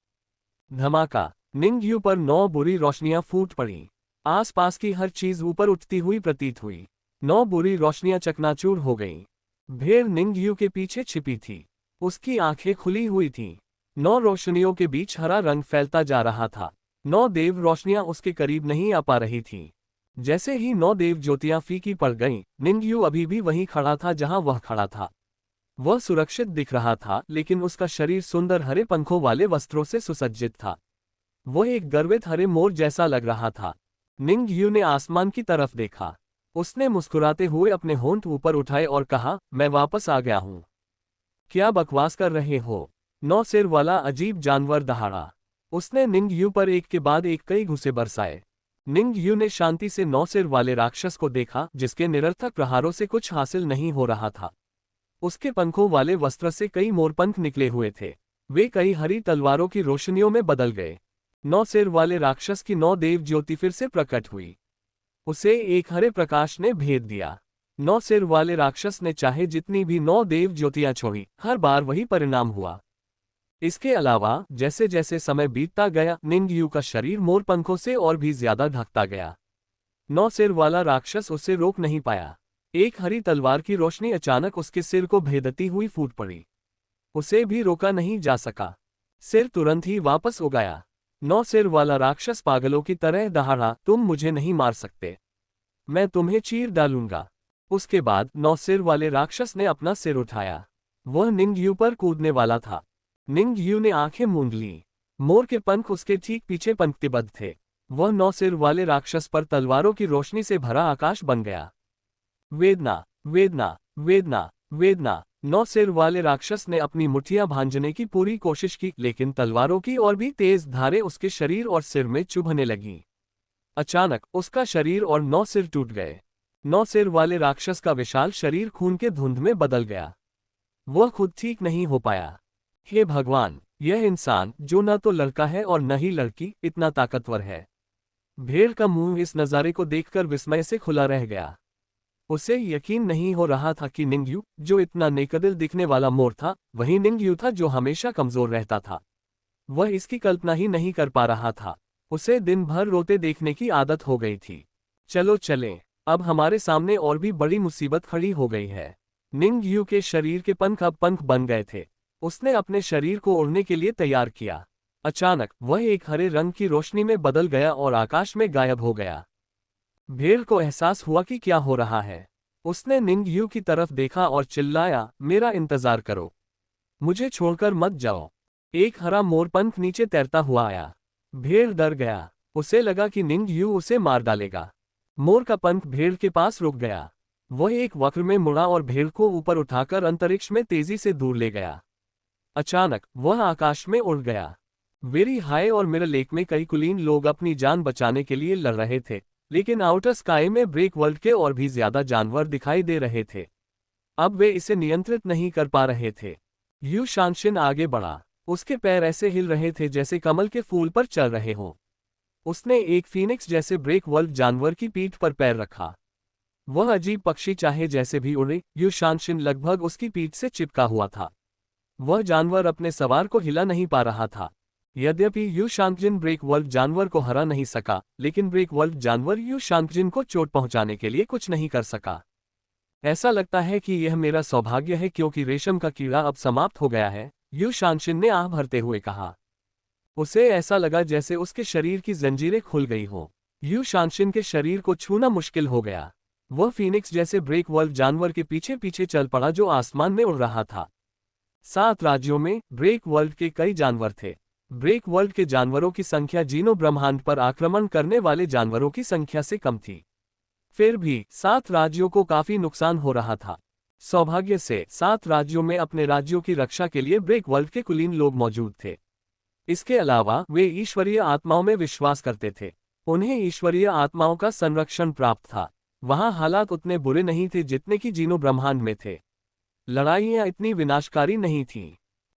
धमाका! निंग यू पर 9 बुरी रोशनियां फूट पड़ीं। आसपास की हर चीज ऊपर उठती हुई प्रतीत हुई। 9 बुरी रोशनियां चकनाचूर हो गईं। भेड़ निंग यू के पीछे छिपी थी। उसकी आंखें खुली हुई थीं। 9 रोशनियों के बीच हरा रंग फैलता जा रहा था। 9 देव रोशनियां उसके करीब नहीं आ पा रही थीं। जैसे ही 9 देव ज्योतियां फीकी पड़ गईं, निंग यू अभी भी वहीं खड़ा था जहां वह खड़ा था। वह सुरक्षित दिख रहा था, लेकिन उसका शरीर सुंदर हरे पंखों वाले वस्त्रों से सुसज्जित था। वह एक गर्वित हरे मोर जैसा लग रहा था। निंग यू ने आसमान की तरफ देखा। उसने मुस्कुराते हुए अपने होंठ ऊपर उठाए और कहा, मैं वापस आ गया हूं। क्या बकवास कर रहे हो? 9 सिर वाला अजीब जानवर दहाड़ा। उसने निंग यू पर एक के बाद एक कई घुसे बरसाए। निंग यू ने शांति से 9 सिर वाले राक्षस को देखा, जिसके निरर्थक प्रहारों से कुछ हासिल नहीं हो रहा था। उसके पंखों वाले वस्त्र से कई मोरपंख निकले हुए थे। वे कई हरी तलवारों की रोशनियों में बदल गए। 9 सिर वाले राक्षस की 9 देव ज्योति फिर से प्रकट हुई। उसे एक हरे प्रकाश ने भेद दिया। 9 सिर वाले राक्षस ने चाहे जितनी भी 9 देव ज्योतियां छोड़ी, हर बार वही परिणाम हुआ। इसके अलावा जैसे जैसे समय बीतता गया, निंग यू का शरीर मोरपंखों से और भी ज्यादा ढकता गया। 9 सिर वाला राक्षस उसे रोक नहीं पाया। एक हरी तलवार की रोशनी अचानक उसके सिर को भेदती हुई फूट पड़ी। उसे भी रोका नहीं जा सका। सिर तुरंत ही वापस उग आया। 9 सिर वाला राक्षस पागलों की तरह दहाड़ा, तुम मुझे नहीं मार सकते, मैं तुम्हें चीर डालूंगा। उसके बाद 9 सिर वाले राक्षस ने अपना सिर उठाया। वह निंग यू पर कूदने वाला था। निंग यू ने आंखें मूंद लीं। मोर के पंख उसके ठीक पीछे पंक्तिबद्ध थे। वह 9 सिर वाले राक्षस पर तलवारों की रोशनी से भरा आकाश बन गया। वेदना, वेदना, वेदना, वेदना। 9 सिर वाले राक्षस ने अपनी मुट्ठियां भांजने की पूरी कोशिश की, लेकिन तलवारों की और भी तेज धारें उसके शरीर और सिर में चुभने लगीं। अचानक उसका शरीर और 9 सिर टूट गए। 9 सिर वाले राक्षस का विशाल शरीर खून के धुंध में बदल गया। वह खुद ठीक नहीं हो पाया। हे भगवान, यह इंसान, जो न तो लड़का है और न ही लड़की, इतना ताकतवर है। भेड़ का मुंह इस नज़ारे को देखकर विस्मय से खुला रह गया। उसे यकीन नहीं हो रहा था कि निंग यू, जो इतना नेकदिल दिखने वाला मोर था, वही निंग यू था जो हमेशा कमजोर रहता था। वह इसकी कल्पना ही नहीं कर पा रहा था। उसे दिन भर रोते देखने की आदत हो गई थी। चलो चलें, अब हमारे सामने और भी बड़ी मुसीबत खड़ी हो गई है। निंग यू के शरीर के पंख अब पंख बन गए थे। उसने अपने शरीर को उड़ने के लिए तैयार किया। अचानक वह एक हरे रंग की रोशनी में बदल गया और आकाश में गायब हो गया। भेड़ को एहसास हुआ कि क्या हो रहा है। उसने निंग यू की तरफ देखा और चिल्लाया, मेरा इंतजार करो, मुझे छोड़कर मत जाओ। एक हरा मोरपंख नीचे तैरता हुआ आया। भेड़ डर गया। उसे लगा कि निंग यू उसे मार डालेगा। मोर का पंख भेड़ के पास रुक गया। वह एक वक्र में मुड़ा और भेड़ को ऊपर उठाकर अंतरिक्ष में तेजी से दूर ले गया। अचानक वह आकाश में उड़ गया। वेरी हाई और मिरर लेक में कई कुलीन लोग अपनी जान बचाने के लिए लड़ रहे थे, लेकिन आउटर स्काई में ब्रेक वर्ल्ड के और भी ज्यादा जानवर दिखाई दे रहे थे। अब वे इसे नियंत्रित नहीं कर पा रहे थे। यू शानशिन आगे बढ़ा। उसके पैर ऐसे हिल रहे थे जैसे कमल के फूल पर चल रहे हों। उसने एक फीनिक्स जैसे ब्रेक वर्ल्ड जानवर की पीठ पर पैर रखा। वह अजीब पक्षी चाहे जैसे भी उड़े, यू शानशिन लगभग उसकी पीठ से चिपका हुआ था। वह जानवर अपने सवार को हिला नहीं पा रहा था। यद्यपि यू शांकजिन ब्रेक वर्ल्ड जानवर को हरा नहीं सका, लेकिन ब्रेक वर्ल्ड जानवर यू शांकजिन को चोट पहुंचाने के लिए कुछ नहीं कर सका। ऐसा लगता है कि यह मेरा सौभाग्य है क्योंकि रेशम का कीड़ा अब समाप्त हो गया है, यू शानशिन ने आह भरते हुए कहा। उसे ऐसा लगा जैसे उसके शरीर की जंजीरें खुल गई हो। यू शानशिन के शरीर को छूना मुश्किल हो गया। वह फीनिक्स जैसे ब्रेक वर्ल्ड जानवर के पीछे पीछे चल पड़ा जो आसमान में उड़ रहा था। 7 राज्यों में ब्रेक वर्ल्ड के कई जानवर थे। ब्रेक वर्ल्ड के जानवरों की संख्या जीनो ब्रह्मांड पर आक्रमण करने वाले जानवरों की संख्या से कम थी। फिर भी 7 राज्यों को काफी नुकसान हो रहा था। सौभाग्य से 7 राज्यों में अपने राज्यों की रक्षा के लिए ब्रेक वर्ल्ड के कुलीन लोग मौजूद थे। इसके अलावा वे ईश्वरीय आत्माओं में विश्वास करते थे। उन्हें ईश्वरीय आत्माओं का संरक्षण प्राप्त था। वहां हालात उतने बुरे नहीं थे जितने कि जीनो ब्रह्मांड में थे। लड़ाइयां इतनी विनाशकारी नहीं थीं।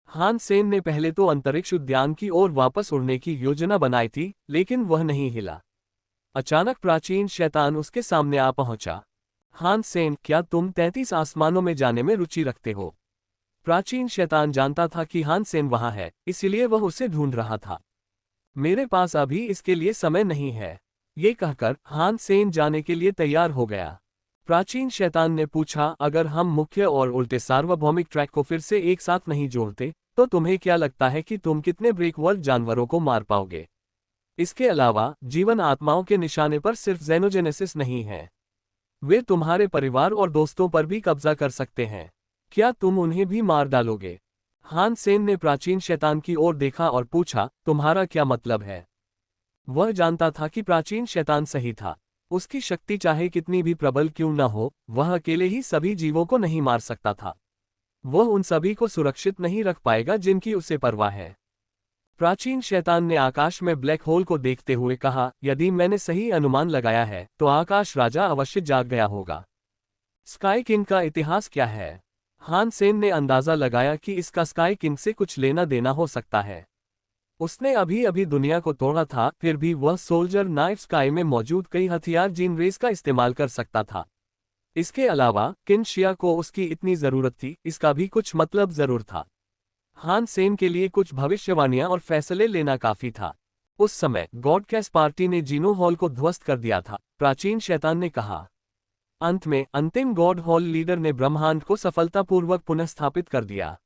हान सेन ने पहले तो अंतरिक्ष उद्यान की ओर वापस उड़ने की योजना बनाई थी, लेकिन वह नहीं हिला। अचानक प्राचीन शैतान उसके सामने आ पहुंचा। हान सेन, क्या तुम 33 आसमानों में जाने में रुचि रखते हो? प्राचीन शैतान जानता था कि हान सेन वहां है, इसलिए वह उसे ढूंढ रहा था। मेरे पास अभी इसके लिए समय नहीं है, ये कहकर हान सेन जाने के लिए तैयार हो गया। प्राचीन शैतान ने पूछा, अगर हम मुख्य और उल्टे सार्वभौमिक ट्रैक को फिर से एक साथ नहीं जोड़ते, तो तुम्हें क्या लगता है कि तुम कितने ब्रेकवर्ल्ड जानवरों को मार पाओगे? इसके अलावा जीवन आत्माओं के निशाने पर सिर्फ जेनोजेनेसिस नहीं है, वे तुम्हारे परिवार और दोस्तों पर भी कब्जा कर सकते हैं। क्या तुम उन्हें भी मार डालोगे? हान सेन ने प्राचीन शैतान की ओर देखा और पूछा, तुम्हारा क्या मतलब है? वह जानता था कि प्राचीन शैतान सही था। उसकी शक्ति चाहे कितनी भी प्रबल क्यों न हो, वह अकेले ही सभी जीवों को नहीं मार सकता था। वह उन सभी को सुरक्षित नहीं रख पाएगा जिनकी उसे परवाह है। प्राचीन शैतान ने आकाश में ब्लैक होल को देखते हुए कहा, यदि मैंने सही अनुमान लगाया है तो आकाश राजा अवश्य जाग गया होगा। स्काई किंग का इतिहास क्या है? हान सेन ने अंदाजा लगाया कि इसका स्काई किंग से कुछ लेना देना हो सकता है। उसने अभी अभी दुनिया को तोड़ा था, फिर भी वह सोल्जर नाइफ स्काई में मौजूद कई हथियार जीन रेस का इस्तेमाल कर सकता था। इसके अलावा किन शिया को उसकी इतनी जरूरत थी, इसका भी कुछ मतलब जरूर था। हान सेन के लिए कुछ भविष्यवाणियां और फैसले लेना काफी था। उस समय गॉडकैस पार्टी ने जीनो हॉल को ध्वस्त कर दिया था, प्राचीन शैतान ने कहा। अंत में अंतिम गॉड हॉल लीडर ने ब्रह्मांड को सफलतापूर्वक पुनर्स्थापित कर दिया।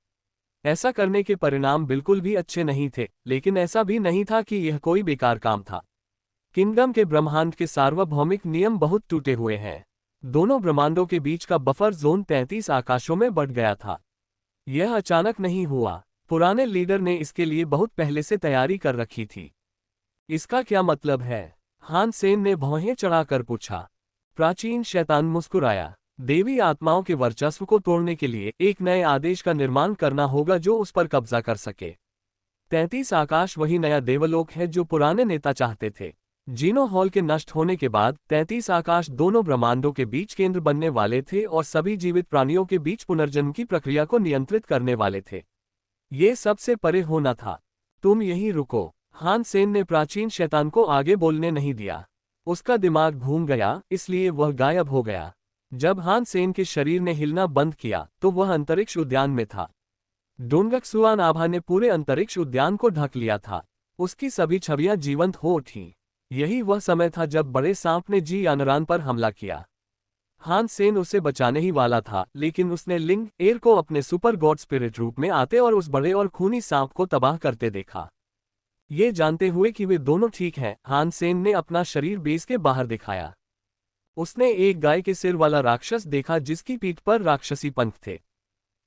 ऐसा करने के परिणाम बिल्कुल भी अच्छे नहीं थे, लेकिन ऐसा भी नहीं था कि यह कोई बेकार काम था। किंगडम के ब्रह्मांड के सार्वभौमिक नियम बहुत टूटे हुए हैं। दोनों ब्रह्मांडों के बीच का बफर जोन 33 आकाशों में बढ़ गया था। यह अचानक नहीं हुआ, पुराने लीडर ने इसके लिए बहुत पहले से तैयारी कर रखी थी। इसका क्या मतलब है? हान सेन ने भौहें चढ़ाकर पूछा। प्राचीन शैतान मुस्कुराया। देवी आत्माओं के वर्चस्व को तोड़ने के लिए एक नए आदेश का निर्माण करना होगा जो उस पर कब्जा कर सके। 33 आकाश वही नया देवलोक है जो पुराने नेता चाहते थे। जीनो हॉल के नष्ट होने के बाद 33 आकाश दोनों ब्रह्मांडों के बीच केंद्र बनने वाले थे और सभी जीवित प्राणियों के बीच पुनर्जन्म की प्रक्रिया को नियंत्रित करने वाले थे। ये सबसे परे होना था। तुम यहीं रुको। हान सेन ने प्राचीन शैतान को आगे बोलने नहीं दिया। उसका दिमाग घूम गया, इसलिए वह गायब हो गया। जब हान सेन के शरीर ने हिलना बंद किया तो वह अंतरिक्ष उद्यान में था। डोंगक्सुआन आभा ने पूरे अंतरिक्ष उद्यान को ढक लिया था। उसकी सभी छवियां जीवंत हो उठीं। यही वह समय था जब बड़े सांप ने जी यानरान पर हमला किया। हान सेन उसे बचाने ही वाला था, लेकिन उसने लिंग एयर को अपने सुपर गॉड स्पिरिट रूप में आते और उस बड़े और खूनी सांप को तबाह करते देखा। ये जानते हुए कि वे दोनों ठीक हैं, हान सेन ने अपना शरीर बेस के बाहर दिखाया। उसने एक गाय के सिर वाला राक्षस देखा जिसकी पीठ पर राक्षसी पंख थे।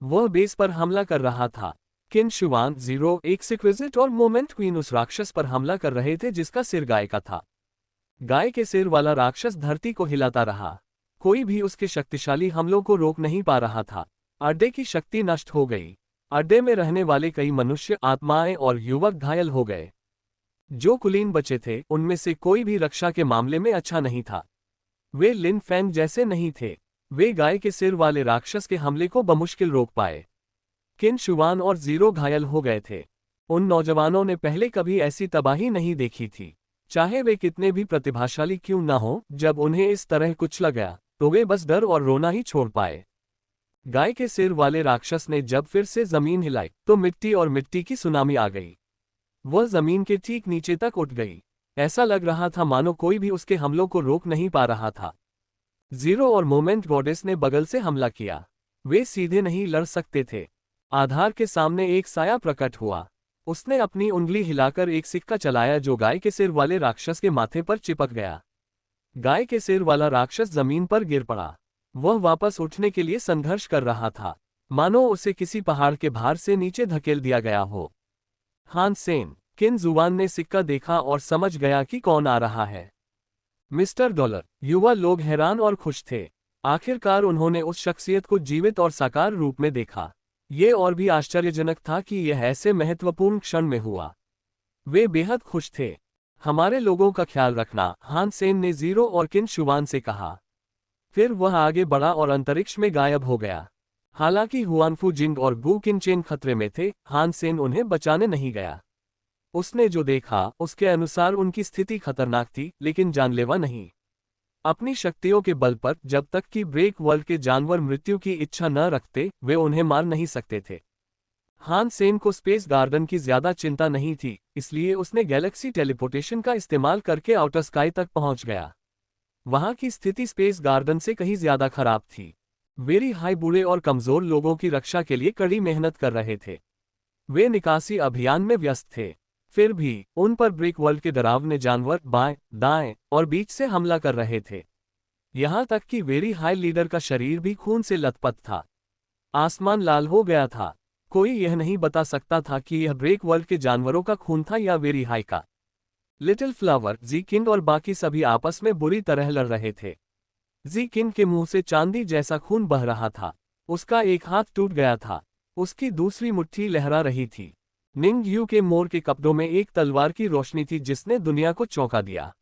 वह बेस पर हमला कर रहा था। किन शुवान, जीरो, एक सिक्विजिट और मोमेंट क्वीन उस राक्षस पर हमला कर रहे थे जिसका सिर गाय का था। गाय के सिर वाला राक्षस धरती को हिलाता रहा। कोई भी उसके शक्तिशाली हमलों को रोक नहीं पा रहा था। अड्डे की शक्ति नष्ट हो गई। अड्डे में रहने वाले कई मनुष्य, आत्माएं और युवक घायल हो गए। जो कुलीन बचे थे उनमें से कोई भी रक्षा के मामले में अच्छा नहीं था। वे लिन फैंग जैसे नहीं थे। वे गाय के सिर वाले राक्षस के हमले को बमुश्किल रोक पाए। किन शुवान और जीरो घायल हो गए थे। उन नौजवानों ने पहले कभी ऐसी तबाही नहीं देखी थी। चाहे वे कितने भी प्रतिभाशाली क्यों न हो, जब उन्हें इस तरह कुछ लगा तो वे बस डर और रोना ही छोड़ पाए। गाय के सिर वाले राक्षस ने जब फिर से जमीन हिलाई तो मिट्टी और मिट्टी की सुनामी आ गई। वह जमीन के ठीक नीचे तक उठ गई। ऐसा लग रहा था मानो कोई भी उसके हमलों को रोक नहीं पा रहा था। जीरो और मोमेंट गॉडेस ने बगल से हमला किया। वे सीधे नहीं लड़ सकते थे। आधार के सामने एक साया प्रकट हुआ। उसने अपनी उंगली हिलाकर एक सिक्का चलाया जो गाय के सिर वाले राक्षस के माथे पर चिपक गया। गाय के सिर वाला राक्षस जमीन पर गिर पड़ा। वह वापस उठने के लिए संघर्ष कर रहा था, मानो उसे किसी पहाड़ के भार से नीचे धकेल दिया गया हो। हान सेन, किन जुवान ने सिक्का देखा और समझ गया कि कौन आ रहा है। Mister dollar. युवा लोग हैरान और खुश थे। आखिरकार उन्होंने उस शख्सियत को जीवित और साकार रूप में देखा। ये और भी आश्चर्यजनक था कि यह ऐसे महत्वपूर्ण क्षण में हुआ। वे बेहद खुश थे। हमारे लोगों का ख्याल रखना, हान सेन ने जीरो और किन शुवान से कहा। फिर वह आगे बढ़ा और अंतरिक्ष में गायब हो गया। हालांकि हुआनफू जिंग और गु किनचेन खतरे में थे, हान सेन उन्हें बचाने नहीं गया। उसने जो देखा उसके अनुसार उनकी स्थिति खतरनाक थी, लेकिन जानलेवा नहीं। अपनी शक्तियों के बल पर जब तक कि ब्रेक वर्ल्ड के जानवर मृत्यु की इच्छा न रखते, वे उन्हें मार नहीं सकते थे। हान सेन को स्पेस गार्डन की ज्यादा चिंता नहीं थी, इसलिए उसने गैलेक्सी टेलीपोर्टेशन का इस्तेमाल करके आउटर स्काई तक पहुंच गया। वहां की स्थिति स्पेस गार्डन से कहीं ज्यादा खराब थी। वेरी हाई बूढ़े और कमजोर लोगों की रक्षा के लिए कड़ी मेहनत कर रहे थे। वे निकासी अभियान में व्यस्त थे। फिर भी उन पर ब्रेक वर्ल्ड के डरावने जानवर बाएं, दाएं और बीच से हमला कर रहे थे। यहां तक कि वेरी हाई लीडर का शरीर भी खून से लथपथ था। आसमान लाल हो गया था। कोई यह नहीं बता सकता था कि यह ब्रेक वर्ल्ड के जानवरों का खून था या वेरी हाई का। लिटिल फ्लावर, जी किंग और बाकी सभी आपस में बुरी तरह लड़ रहे थे। जी किंग के मुंह से चांदी जैसा खून बह रहा था। उसका एक हाथ टूट गया था। उसकी दूसरी मुट्ठी लहरा रही थी। निंग यू के मोर के कपड़ों में एक तलवार की रोशनी थी जिसने दुनिया को चौंका दिया।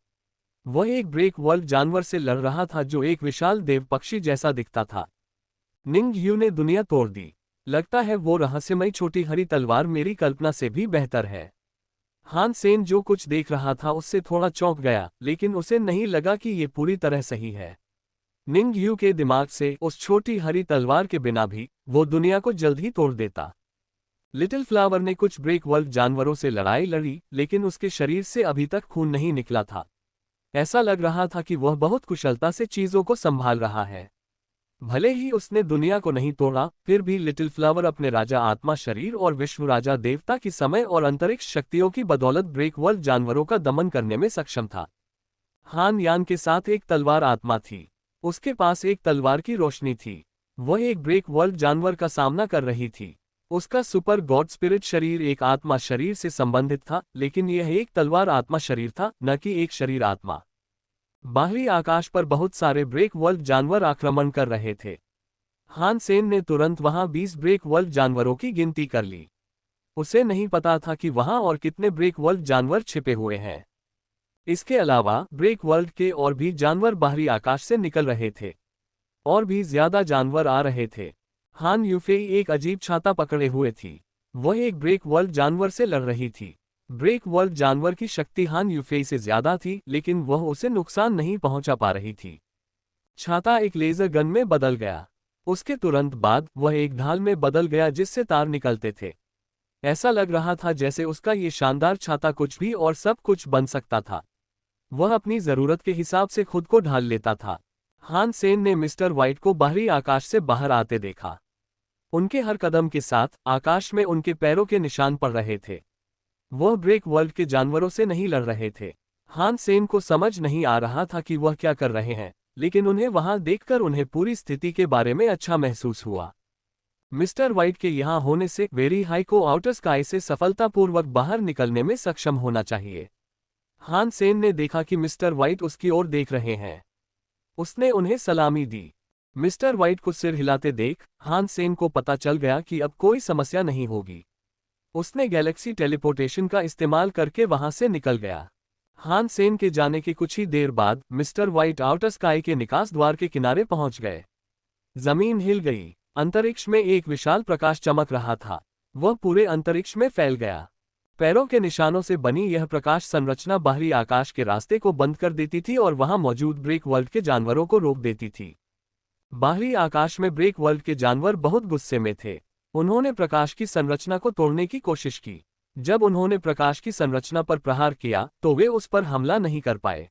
वह एक ब्रेक वर्ल्ड जानवर से लड़ रहा था जो एक विशाल देव पक्षी जैसा दिखता था। निंग यू ने दुनिया तोड़ दी। लगता है वो रहस्यमयी छोटी हरी तलवार मेरी कल्पना से भी बेहतर है। हान सेन जो कुछ देख रहा था उससे थोड़ा चौंक गया, लेकिन उसे नहीं लगा कि ये पूरी तरह सही है। निंग यू के दिमाग से उस छोटी हरी तलवार के बिना भी वो दुनिया को जल्द ही तोड़ देता। लिटिल फ्लावर ने कुछ ब्रेक वर्ल्ड जानवरों से लड़ाई लड़ी, लेकिन उसके शरीर से अभी तक खून नहीं निकला था। ऐसा लग रहा था कि वह बहुत कुशलता से चीजों को संभाल रहा है। भले ही उसने दुनिया को नहीं तोड़ा, फिर भी लिटिल फ्लावर अपने राजा आत्मा शरीर और विश्व राजा देवता की समय और अंतरिक्ष शक्तियों की बदौलत ब्रेक वर्ल्ड जानवरों का दमन करने में सक्षम था। हान यान के साथ एक तलवार आत्मा थी। उसके पास एक तलवार की रोशनी थी। वह एक ब्रेक वर्ल्ड जानवर का सामना कर रही थी। उसका सुपर गॉड स्पिरिट शरीर एक आत्मा शरीर से संबंधित था, लेकिन यह एक तलवार आत्मा शरीर था, न कि एक शरीर आत्मा। बाहरी आकाश पर बहुत सारे ब्रेक वर्ल्ड जानवर आक्रमण कर रहे थे। हान सेन ने तुरंत वहां 20 ब्रेक वर्ल्ड जानवरों की गिनती कर ली। उसे नहीं पता था कि वहां और कितने ब्रेक वर्ल्ड जानवर छिपे हुए हैं। इसके अलावा ब्रेक वर्ल्ड के और भी जानवर बाहरी आकाश से निकल रहे थे। और भी ज्यादा जानवर आ रहे थे। हान यूफेई एक अजीब छाता पकड़े हुए थी। वह एक ब्रेक वर्ल्ड जानवर से लड़ रही थी। ब्रेक वर्ल्ड जानवर की शक्ति हान यूफेई से ज्यादा थी, लेकिन वह उसे नुकसान नहीं पहुंचा पा रही थी। छाता एक लेजर गन में बदल गया। उसके तुरंत बाद वह एक ढाल में बदल गया जिससे तार निकलते थे। ऐसा लग रहा था जैसे उसका ये शानदार छाता कुछ भी और सब कुछ बन सकता था। वह अपनी जरूरत के हिसाब से खुद को ढाल लेता था। हान सेन ने मिस्टर व्हाइट को बाहरी आकाश से बाहर आते देखा। उनके हर कदम के साथ आकाश में उनके पैरों के निशान पड़ रहे थे। वह ब्रेक वर्ल्ड के जानवरों से नहीं लड़ रहे थे। हान सेन को समझ नहीं आ रहा था कि वह क्या कर रहे हैं, लेकिन उन्हें वहां देखकर उन्हें पूरी स्थिति के बारे में अच्छा महसूस हुआ। मिस्टर व्हाइट के यहां होने से वेरी हाई को आउटर स्काई से सफलतापूर्वक बाहर निकलने में सक्षम होना चाहिए। हान सेन ने देखा कि मिस्टर व्हाइट उसकी ओर देख रहे हैं। उसने उन्हें सलामी दी। मिस्टर व्हाइट को सिर हिलाते देख हान सेन को पता चल गया कि अब कोई समस्या नहीं होगी। उसने गैलेक्सी टेलीपोर्टेशन का इस्तेमाल करके वहां से निकल गया। हान सेन के जाने के कुछ ही देर बाद मिस्टर व्हाइट आउटर स्काई के निकास द्वार के किनारे पहुंच गए। जमीन हिल गई। अंतरिक्ष में एक विशाल प्रकाश चमक रहा था। वह पूरे अंतरिक्ष में फैल गया। पैरों के निशानों से बनी यह प्रकाश संरचना बाहरी आकाश के रास्ते को बंद कर देती थी और वहां मौजूद ब्रेक वर्ल्ड के जानवरों को रोक देती थी। बाहरी आकाश में ब्रेक वर्ल्ड के जानवर बहुत गुस्से में थे। उन्होंने प्रकाश की संरचना को तोड़ने की कोशिश की। जब उन्होंने प्रकाश की संरचना पर प्रहार किया तो वे उस पर हमला नहीं कर पाए।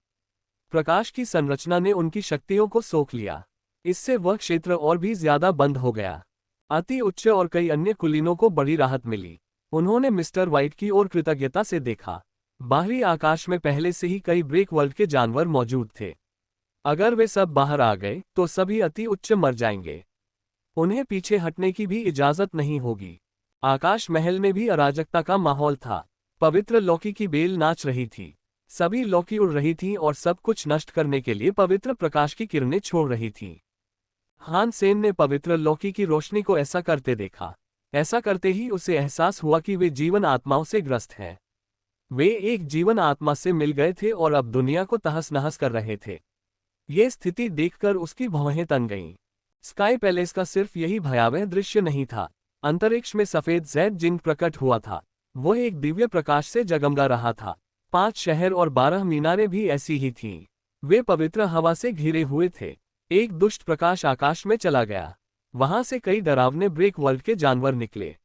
प्रकाश की संरचना ने उनकी शक्तियों को सोख लिया। इससे वह क्षेत्र और भी ज्यादा बंद हो गया। अति उच्च और कई अन्य कुलीनों को बड़ी राहत मिली। उन्होंने मिस्टर व्हाइट की ओर कृतज्ञता से देखा। बाहरी आकाश में पहले से ही कई ब्रेक वर्ल्ड के जानवर मौजूद थे। अगर वे सब बाहर आ गए तो सभी अति उच्च मर जाएंगे। उन्हें पीछे हटने की भी इजाजत नहीं होगी। आकाश महल में भी अराजकता का माहौल था। पवित्र लौकी की बेल नाच रही थी। सभी लौकी उड़ रही थीं और सब कुछ नष्ट करने के लिए पवित्र प्रकाश की किरणें छोड़ रही थीं। हान सेन ने पवित्र लौकी की रोशनी को ऐसा करते देखा। ऐसा करते ही उसे एहसास हुआ कि वे जीवन आत्माओं से ग्रस्त हैं। वे एक जीवन आत्मा से मिल गए थे और अब दुनिया को तहस नहस कर रहे थे। ये स्थिति देखकर उसकी भौहें तन गईं। स्काई पैलेस का सिर्फ यही भयावह दृश्य नहीं था। अंतरिक्ष में सफेद जैद जिंक प्रकट हुआ था। वह एक दिव्य प्रकाश से जगमगा रहा था। 5 शहर और 12 मीनारें भी ऐसी ही थीं। वे पवित्र हवा से घिरे हुए थे। एक दुष्ट प्रकाश आकाश में चला गया। वहां से कई डरावने ब्रेक वर्ल्ड के जानवर निकले।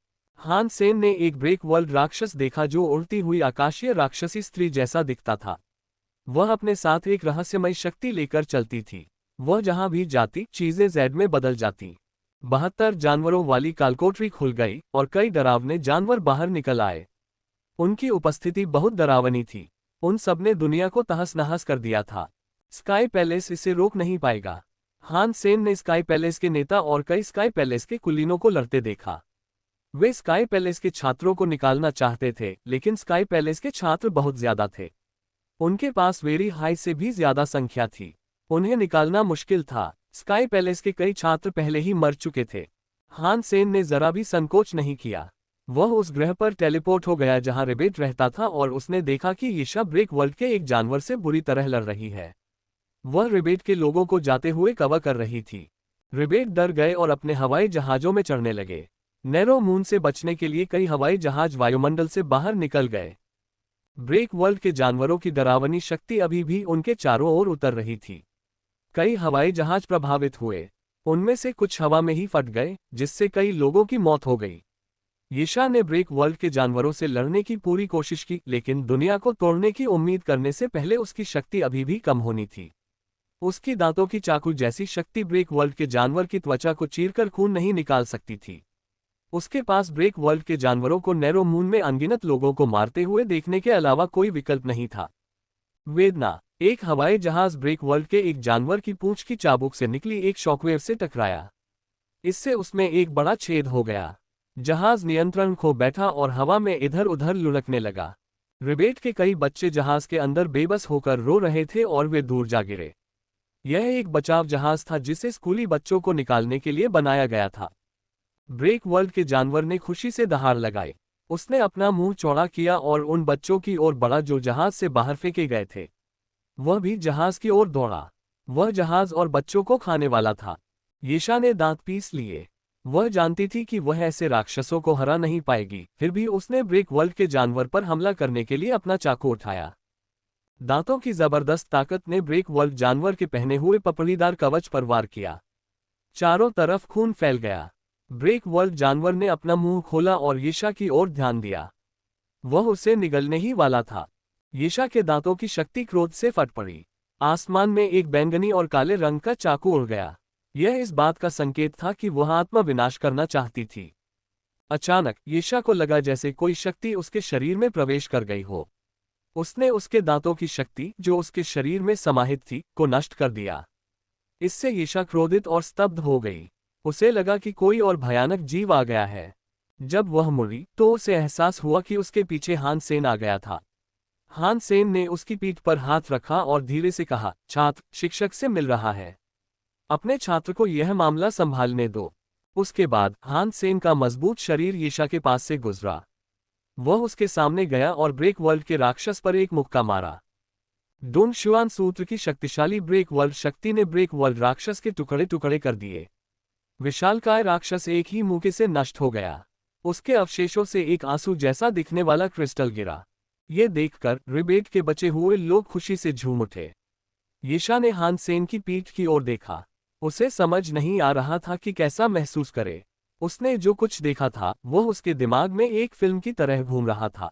हान सेन ने एक ब्रेक वर्ल्ड राक्षस देखा जो उड़ती हुई आकाशीय राक्षसी स्त्री जैसा दिखता था। वह अपने साथ एक रहस्यमय शक्ति लेकर चलती थी। वह जहां भी जाती चीजें जैड में बदल जाती। 72 जानवरों वाली कालकोठरी खुल गई और कई डरावने जानवर बाहर निकल आए। उनकी उपस्थिति बहुत डरावनी थी। उन सबने दुनिया को तहस नहस कर दिया था। स्काई पैलेस इसे रोक नहीं पाएगा। हान सेन ने स्काई पैलेस के नेता और कई स्काई पैलेस के कुलीनों को लड़ते देखा। वे स्काई पैलेस के छात्रों को निकालना चाहते थे, लेकिन स्काई पैलेस के छात्र बहुत ज्यादा थे। उनके पास वेरी हाई से भी ज्यादा संख्या थी। उन्हें निकालना मुश्किल था। स्काई पैलेस के कई छात्र पहले ही मर चुके थे। हान सेन ने जरा भी संकोच नहीं किया। वह उस ग्रह पर टेलीपोर्ट हो गया जहां रिबेट रहता था और उसने देखा कि यीशा ब्रेक वर्ल्ड के एक जानवर से बुरी तरह लड़ रही है। वह रिबेट के लोगों को जाते हुए कवर कर रही थी। रिबेट डर गए और अपने हवाई जहाजों में चढ़ने लगे। नैरो मून से बचने के लिए कई हवाई जहाज वायुमंडल से बाहर निकल गए। ब्रेक वर्ल्ड के जानवरों की डरावनी शक्ति अभी भी उनके चारों ओर उतर रही थी। कई हवाई जहाज प्रभावित हुए। उनमें से कुछ हवा में ही फट गए, जिससे कई लोगों की मौत हो गई। यीशा ने ब्रेक वर्ल्ड के जानवरों से लड़ने की पूरी कोशिश की, लेकिन दुनिया को तोड़ने की उम्मीद करने से पहले उसकी शक्ति अभी भी कम होनी थी। उसकी दांतों की चाकू जैसी शक्ति ब्रेक वर्ल्ड के जानवर की त्वचा को चीरकर खून नहीं निकाल सकती थी। उसके पास ब्रेक वर्ल्ड के जानवरों को नैरो मून में अनगिनत लोगों को मारते हुए देखने के अलावा कोई विकल्प नहीं था। वेदना। एक हवाई जहाज ब्रेक वर्ल्ड के एक जानवर की पूंछ की चाबुक से निकली एक शॉकवेव से टकराया। इससे उसमें एक बड़ा छेद हो गया। जहाज नियंत्रण खो बैठा और हवा में इधर उधर लुढ़कने लगा। रिबेट के कई बच्चे जहाज के अंदर बेबस होकर रो रहे थे और वे दूर जा गिरे। यह एक बचाव जहाज था जिसे स्कूली बच्चों को निकालने के लिए बनाया गया था। ब्रेक वर्ल्ड के जानवर ने खुशी से दहाड़ लगाई। उसने अपना मुंह चौड़ा किया और उन बच्चों की ओर बढ़ा जो जहाज से बाहर फेंके गए थे। वह भी जहाज की ओर दौड़ा। वह जहाज और बच्चों को खाने वाला था। यीशा ने दांत पीस लिए। वह जानती थी कि वह ऐसे राक्षसों को हरा नहीं पाएगी, फिर भी उसने ब्रेक वर्ल्ड के जानवर पर हमला करने के लिए अपना चाकू उठाया। दांतों की जबरदस्त ताकत ने ब्रेक वर्ल्ड जानवर के पहने हुए पपड़ीदार कवच पर वार किया। चारों तरफ खून फैल गया। ब्रेक वर्ल्ड जानवर ने अपना मुंह खोला और यीशा की ओर ध्यान दिया। वह उसे निगलने ही वाला था। यीशा के दांतों की शक्ति क्रोध से फट पड़ी। आसमान में एक बैंगनी और काले रंग का चाकू उड़ गया। यह इस बात का संकेत था कि वह आत्मा विनाश करना चाहती थी। अचानक यीशा को लगा जैसे कोई शक्ति उसके शरीर में प्रवेश कर गई हो। उसने उसके दांतों की शक्ति, जो उसके शरीर में समाहित थी, को नष्ट कर दिया। इससे यीशा क्रोधित और स्तब्ध हो गई। उसे लगा कि कोई और भयानक जीव आ गया है। जब वह मुड़ी तो उसे एहसास हुआ कि उसके पीछे हान सेन आ गया था। हान सेन ने उसकी पीठ पर हाथ रखा और धीरे से कहा, छात्र शिक्षक से मिल रहा है। अपने छात्र को यह मामला संभालने दो। उसके बाद हान सेन का मजबूत शरीर यीशा के पास से गुजरा। वह उसके सामने गया और ब्रेक वर्ल्ड के राक्षस पर एक मुक्का मारा। डोन शुआन सूत्र की शक्तिशाली ब्रेक वर्ल्ड शक्ति ने ब्रेक वर्ल्ड राक्षस के टुकड़े टुकड़े कर दिए। विशालकाय राक्षस एक ही मुक्के से नष्ट हो गया। उसके अवशेषों से एक आंसू जैसा दिखने वाला क्रिस्टल गिरा। ये देखकर रिबेट के बचे हुए लोग खुशी से झूम उठे। यीशा ने हान सेन की पीठ की ओर देखा। उसे समझ नहीं आ रहा था कि कैसा महसूस करे। उसने जो कुछ देखा था वह उसके दिमाग में एक फिल्म की तरह घूम रहा था।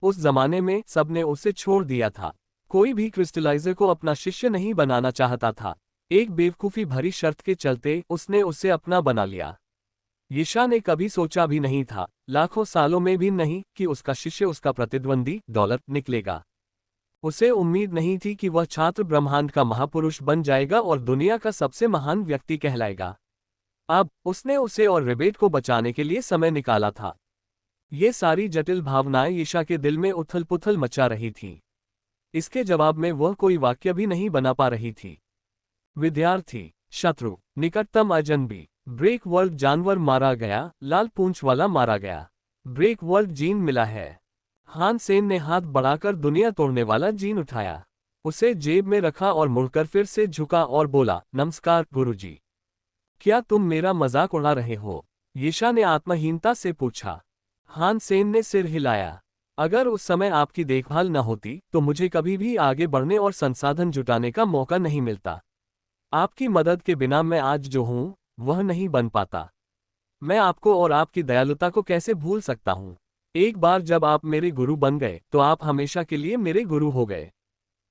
उस जमाने में सबने उसे छोड़ दिया था। कोई भी क्रिस्टलाइजर को अपना शिष्य नहीं बनाना चाहता था। एक बेवकूफ़ी भरी शर्त के चलते उसने उसे अपना बना लिया। यीशा ने कभी सोचा भी नहीं था, लाखों सालों में भी नहीं, कि उसका शिष्य उसका प्रतिद्वंदी डॉलर निकलेगा। उसे उम्मीद नहीं थी कि वह छात्र ब्रह्मांड का महापुरुष बन जाएगा और दुनिया का सबसे महान व्यक्ति कहलाएगा। अब उसने उसे और रिबेट को बचाने के लिए समय निकाला था। ये सारी जटिल भावनाएं यीशा के दिल में उथल पुथल मचा रही थीं। इसके जवाब में वह कोई वाक्य भी नहीं बना पा रही थी। विद्यार्थी, शत्रु, निकटतम अजनबी। ब्रेक वर्ल्ड जानवर मारा गया, लाल पूंछ वाला मारा गया। ब्रेक वर्ल्ड जीन मिला है। हान सेन ने हाथ बढ़ाकर दुनिया तोड़ने वाला जीन उठाया, उसे जेब में रखा और मुड़कर फिर से झुका और बोला, नमस्कार गुरुजी। क्या तुम मेरा मजाक उड़ा रहे हो? यीशा ने आत्महीनता से पूछा। हान सेन ने सिर हिलाया। अगर उस समय आपकी देखभाल न होती तो मुझे कभी भी आगे बढ़ने और संसाधन जुटाने का मौका नहीं मिलता। आपकी मदद के बिना मैं आज जो हूं वह नहीं बन पाता। मैं आपको और आपकी दयालुता को कैसे भूल सकता हूं? एक बार जब आप मेरे गुरु बन गए तो आप हमेशा के लिए मेरे गुरु हो गए।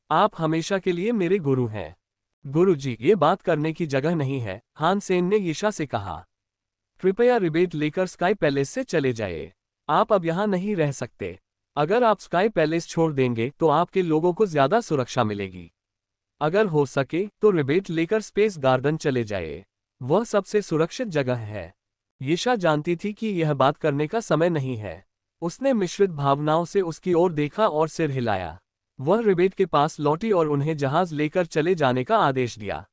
आप हमेशा के लिए मेरे गुरु हैं। गुरुजी, ये बात करने की जगह नहीं है, हान सेन ने यीशा से कहा। कृपया रिबेट लेकर स्काई पैलेस से चले जाइए। आप अब यहाँ नहीं रह सकते। अगर आप स्काई पैलेस छोड़ देंगे तो आपके लोगों को ज्यादा सुरक्षा मिलेगी। अगर हो सके तो रिबेट लेकर स्पेस गार्डन चले जाइए। वह सबसे सुरक्षित जगह है। यीशा जानती थी कि यह बात करने का समय नहीं है। उसने मिश्रित भावनाओं से उसकी ओर देखा और सिर हिलाया। वह रिबेट के पास लौटी और उन्हें जहाज लेकर चले जाने का आदेश दिया।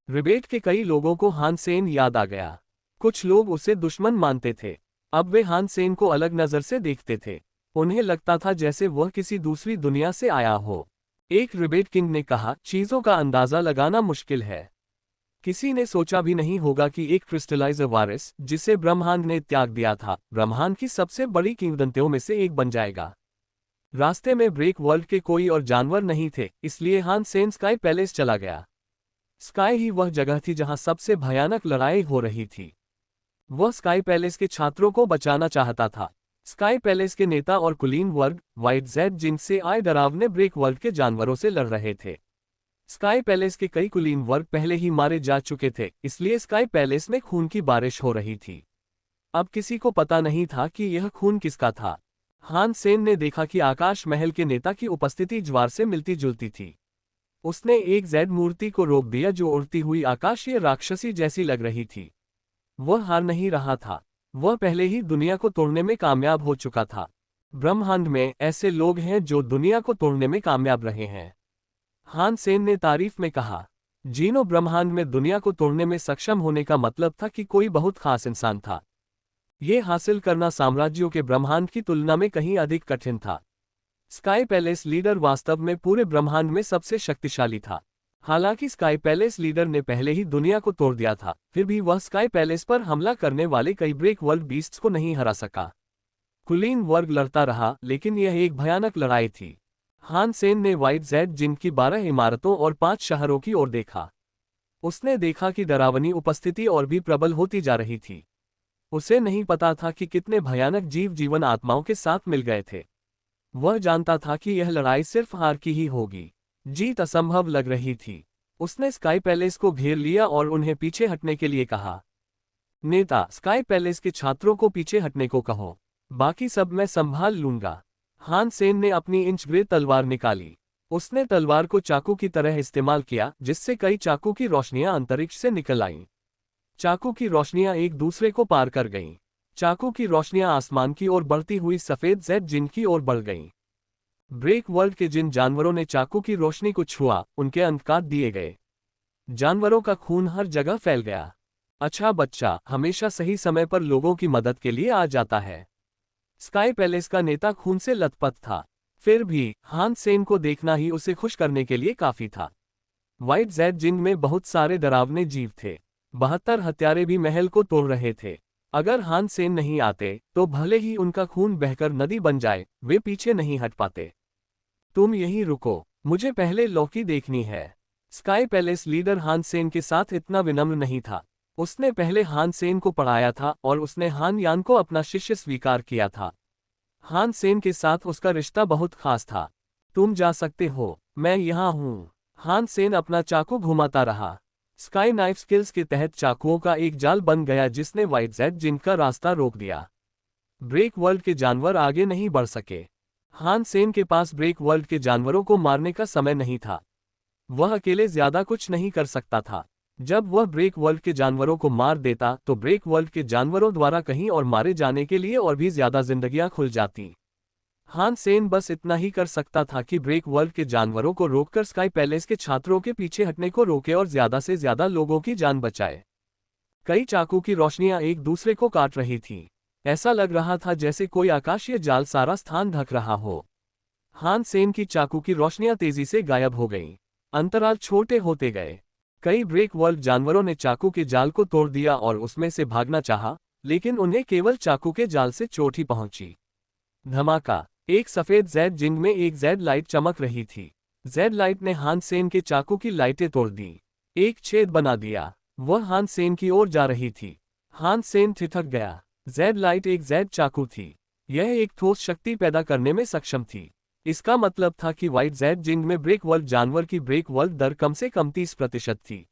रिबेट के कई लोगों को हान सेन याद आ गया। कुछ लोग उसे दुश्मन मानते थे। अब वे हान सेन को अलग नजर से देखते थे। उन्हें लगता था जैसे वह किसी दूसरी दुनिया से आया हो। एक रिबेट किंग ने कहा, चीजों का अंदाजा लगाना मुश्किल है। किसी ने सोचा भी नहीं होगा कि एक क्रिस्टलाइजर वायरस, जिसे ब्रह्मांड ने त्याग दिया था, ब्रह्मांड की सबसे बड़ी किंवदंतियों में से एक बन जाएगा। रास्ते में ब्रेक वर्ल्ड के कोई और जानवर नहीं थे, इसलिए हान सेन स्काई पैलेस चला गया। स्काई ही वह जगह थी जहां सबसे भयानक लड़ाई हो रही थी। वह स्काई पैलेस के छात्रों को बचाना चाहता था। स्काई पैलेस के नेता और कुलीन वर्ग व्हाइट जेड जिनसे आए डरावने ब्रेक वर्ल्ड के जानवरों से लड़ रहे थे। स्काई पैलेस के कई कुलीन वर्ग पहले ही मारे जा चुके थे, इसलिए स्काई पैलेस में खून की बारिश हो रही थी। अब किसी को पता नहीं था कि यह खून किसका था। हान सेन ने देखा कि आकाश महल के नेता की उपस्थिति ज्वार से मिलती जुलती थी। उसने एक जेड मूर्ति को रोक दिया जो उड़ती हुई आकाशीय राक्षसी जैसी लग रही थी। वह हार नहीं रहा था। वह पहले ही दुनिया को तोड़ने में कामयाब हो चुका था। ब्रह्मांड में ऐसे लोग हैं जो दुनिया को तोड़ने में कामयाब रहे हैं। हान सेन ने तारीफ में कहा। जीनो, ब्रह्मांड में दुनिया को तोड़ने में सक्षम होने का मतलब था कि कोई बहुत खास इंसान था। ये हासिल करना साम्राज्यों के ब्रह्मांड की तुलना में कहीं अधिक कठिन था। स्काई पैलेस लीडर वास्तव में पूरे ब्रह्मांड में सबसे शक्तिशाली था। हालांकि स्काई पैलेस लीडर ने पहले ही दुनिया को तोड़ दिया था, फिर भी वह स्काई पैलेस पर हमला करने वाले कई ब्रेक वर्ल्ड बीस्ट्स को नहीं हरा सका। कुलीन वर्ग लड़ता रहा, लेकिन यह एक भयानक लड़ाई थी। हान सेन ने व्हाइट जेड जिनकी 12 इमारतों और 5 शहरों की ओर देखा। उसने देखा कि डरावनी उपस्थिति और भी प्रबल होती जा रही थी। उसे नहीं पता था कि कितने भयानक जीव जीवन आत्माओं के साथ मिल गए थे। वह जानता था कि यह लड़ाई सिर्फ हार की ही होगी। जीत असंभव लग रही थी। उसने स्काई पैलेस को घेर लिया और उन्हें पीछे हटने के लिए कहा। नेता, स्काई पैलेस के छात्रों को पीछे हटने को कहो, बाकी सब मैं संभाल लूंगा। हान सेन ने अपनी इंच ग्रे तलवार निकाली। उसने तलवार को चाकू की तरह इस्तेमाल किया, जिससे कई चाकू की रोशनियां अंतरिक्ष से निकल आईं। चाकू की रोशनियां एक दूसरे को पार कर गईं। चाकू की रोशनियां आसमान की ओर बढ़ती हुई सफेद जेड जिन की ओर बढ़ गईं। ब्रेक वर्ल्ड के जिन जानवरों ने चाकू की रोशनी को छुआ, उनके अंत काट दिए गए। जानवरों का खून हर जगह फैल गया। अच्छा बच्चा हमेशा सही समय पर लोगों की मदद के लिए आ जाता है। स्काई पैलेस का नेता खून से लथपथ था, फिर भी हान सेन को देखना ही उसे खुश करने के लिए काफी था। व्हाइट जेड जिन में बहुत सारे डरावने जीव थे। 72 हत्यारे भी महल को तोड़ रहे थे। अगर हान सेन नहीं आते तो भले ही उनका खून बहकर नदी बन जाए, वे पीछे नहीं हट पाते। तुम यहीं रुको, मुझे पहले लौकी देखनी है। स्काई पैलेस लीडर हान सेन के साथ इतना विनम्र नहीं था। उसने पहले हान सेन को पढ़ाया था और उसने हान यान को अपना शिष्य स्वीकार किया था। हान सेन के साथ उसका रिश्ता बहुत खास था। तुम जा सकते हो, मैं यहाँ हूँ। हान सेन अपना चाकू घुमाता रहा। स्काई नाइफ स्किल्स के तहत चाकुओं का एक जाल बन गया जिसने व्हाइट जेड जिन का रास्ता रोक दिया। ब्रेक वर्ल्ड के जानवर आगे नहीं बढ़ सके। हान सेन के पास ब्रेक वर्ल्ड के जानवरों को मारने का समय नहीं था। वह अकेले ज्यादा कुछ नहीं कर सकता था। जब वह ब्रेक वर्ल्ड के जानवरों को मार देता तो ब्रेक वर्ल्ड के जानवरों द्वारा कहीं और मारे जाने के लिए और भी ज्यादा जिंदगियां खुल जाती। हान सेन बस इतना ही कर सकता था कि ब्रेक वर्ल्ड के जानवरों को रोककर स्काई पैलेस के छात्रों के पीछे हटने को रोके और ज्यादा से ज्यादा लोगों की जान बचाए। कई चाकू की रोशनियां एक दूसरे को काट रही थीं। ऐसा लग रहा था जैसे कोई आकाशीय जाल सारा स्थान ढक रहा हो। हान सेन की चाकू की रोशनियां तेजी से गायब हो गईं। अंतराल छोटे होते गए। कई ब्रेक वर्ल्ड जानवरों ने चाकू के जाल को तोड़ दिया और उसमें से भागना चाहा, लेकिन उन्हें केवल चाकू के जाल से चोट ही पहुंची। धमाका। एक सफेद जेड जिंग में एक जेड लाइट चमक रही थी। जेड लाइट ने हान सेन के चाकू की लाइटें तोड़ दी, एक छेद बना दिया। वह हान सेन की ओर जा रही थी। हान सेन ठिठक गया। जेड लाइट एक जेड चाकू थी। यह एक ठोस शक्ति पैदा करने में सक्षम थी। इसका मतलब था कि व्हाइट जेड जिंग में ब्रेक वर्ल्ड जानवर की ब्रेक वर्ल्ड दर कम से कम 30% थी।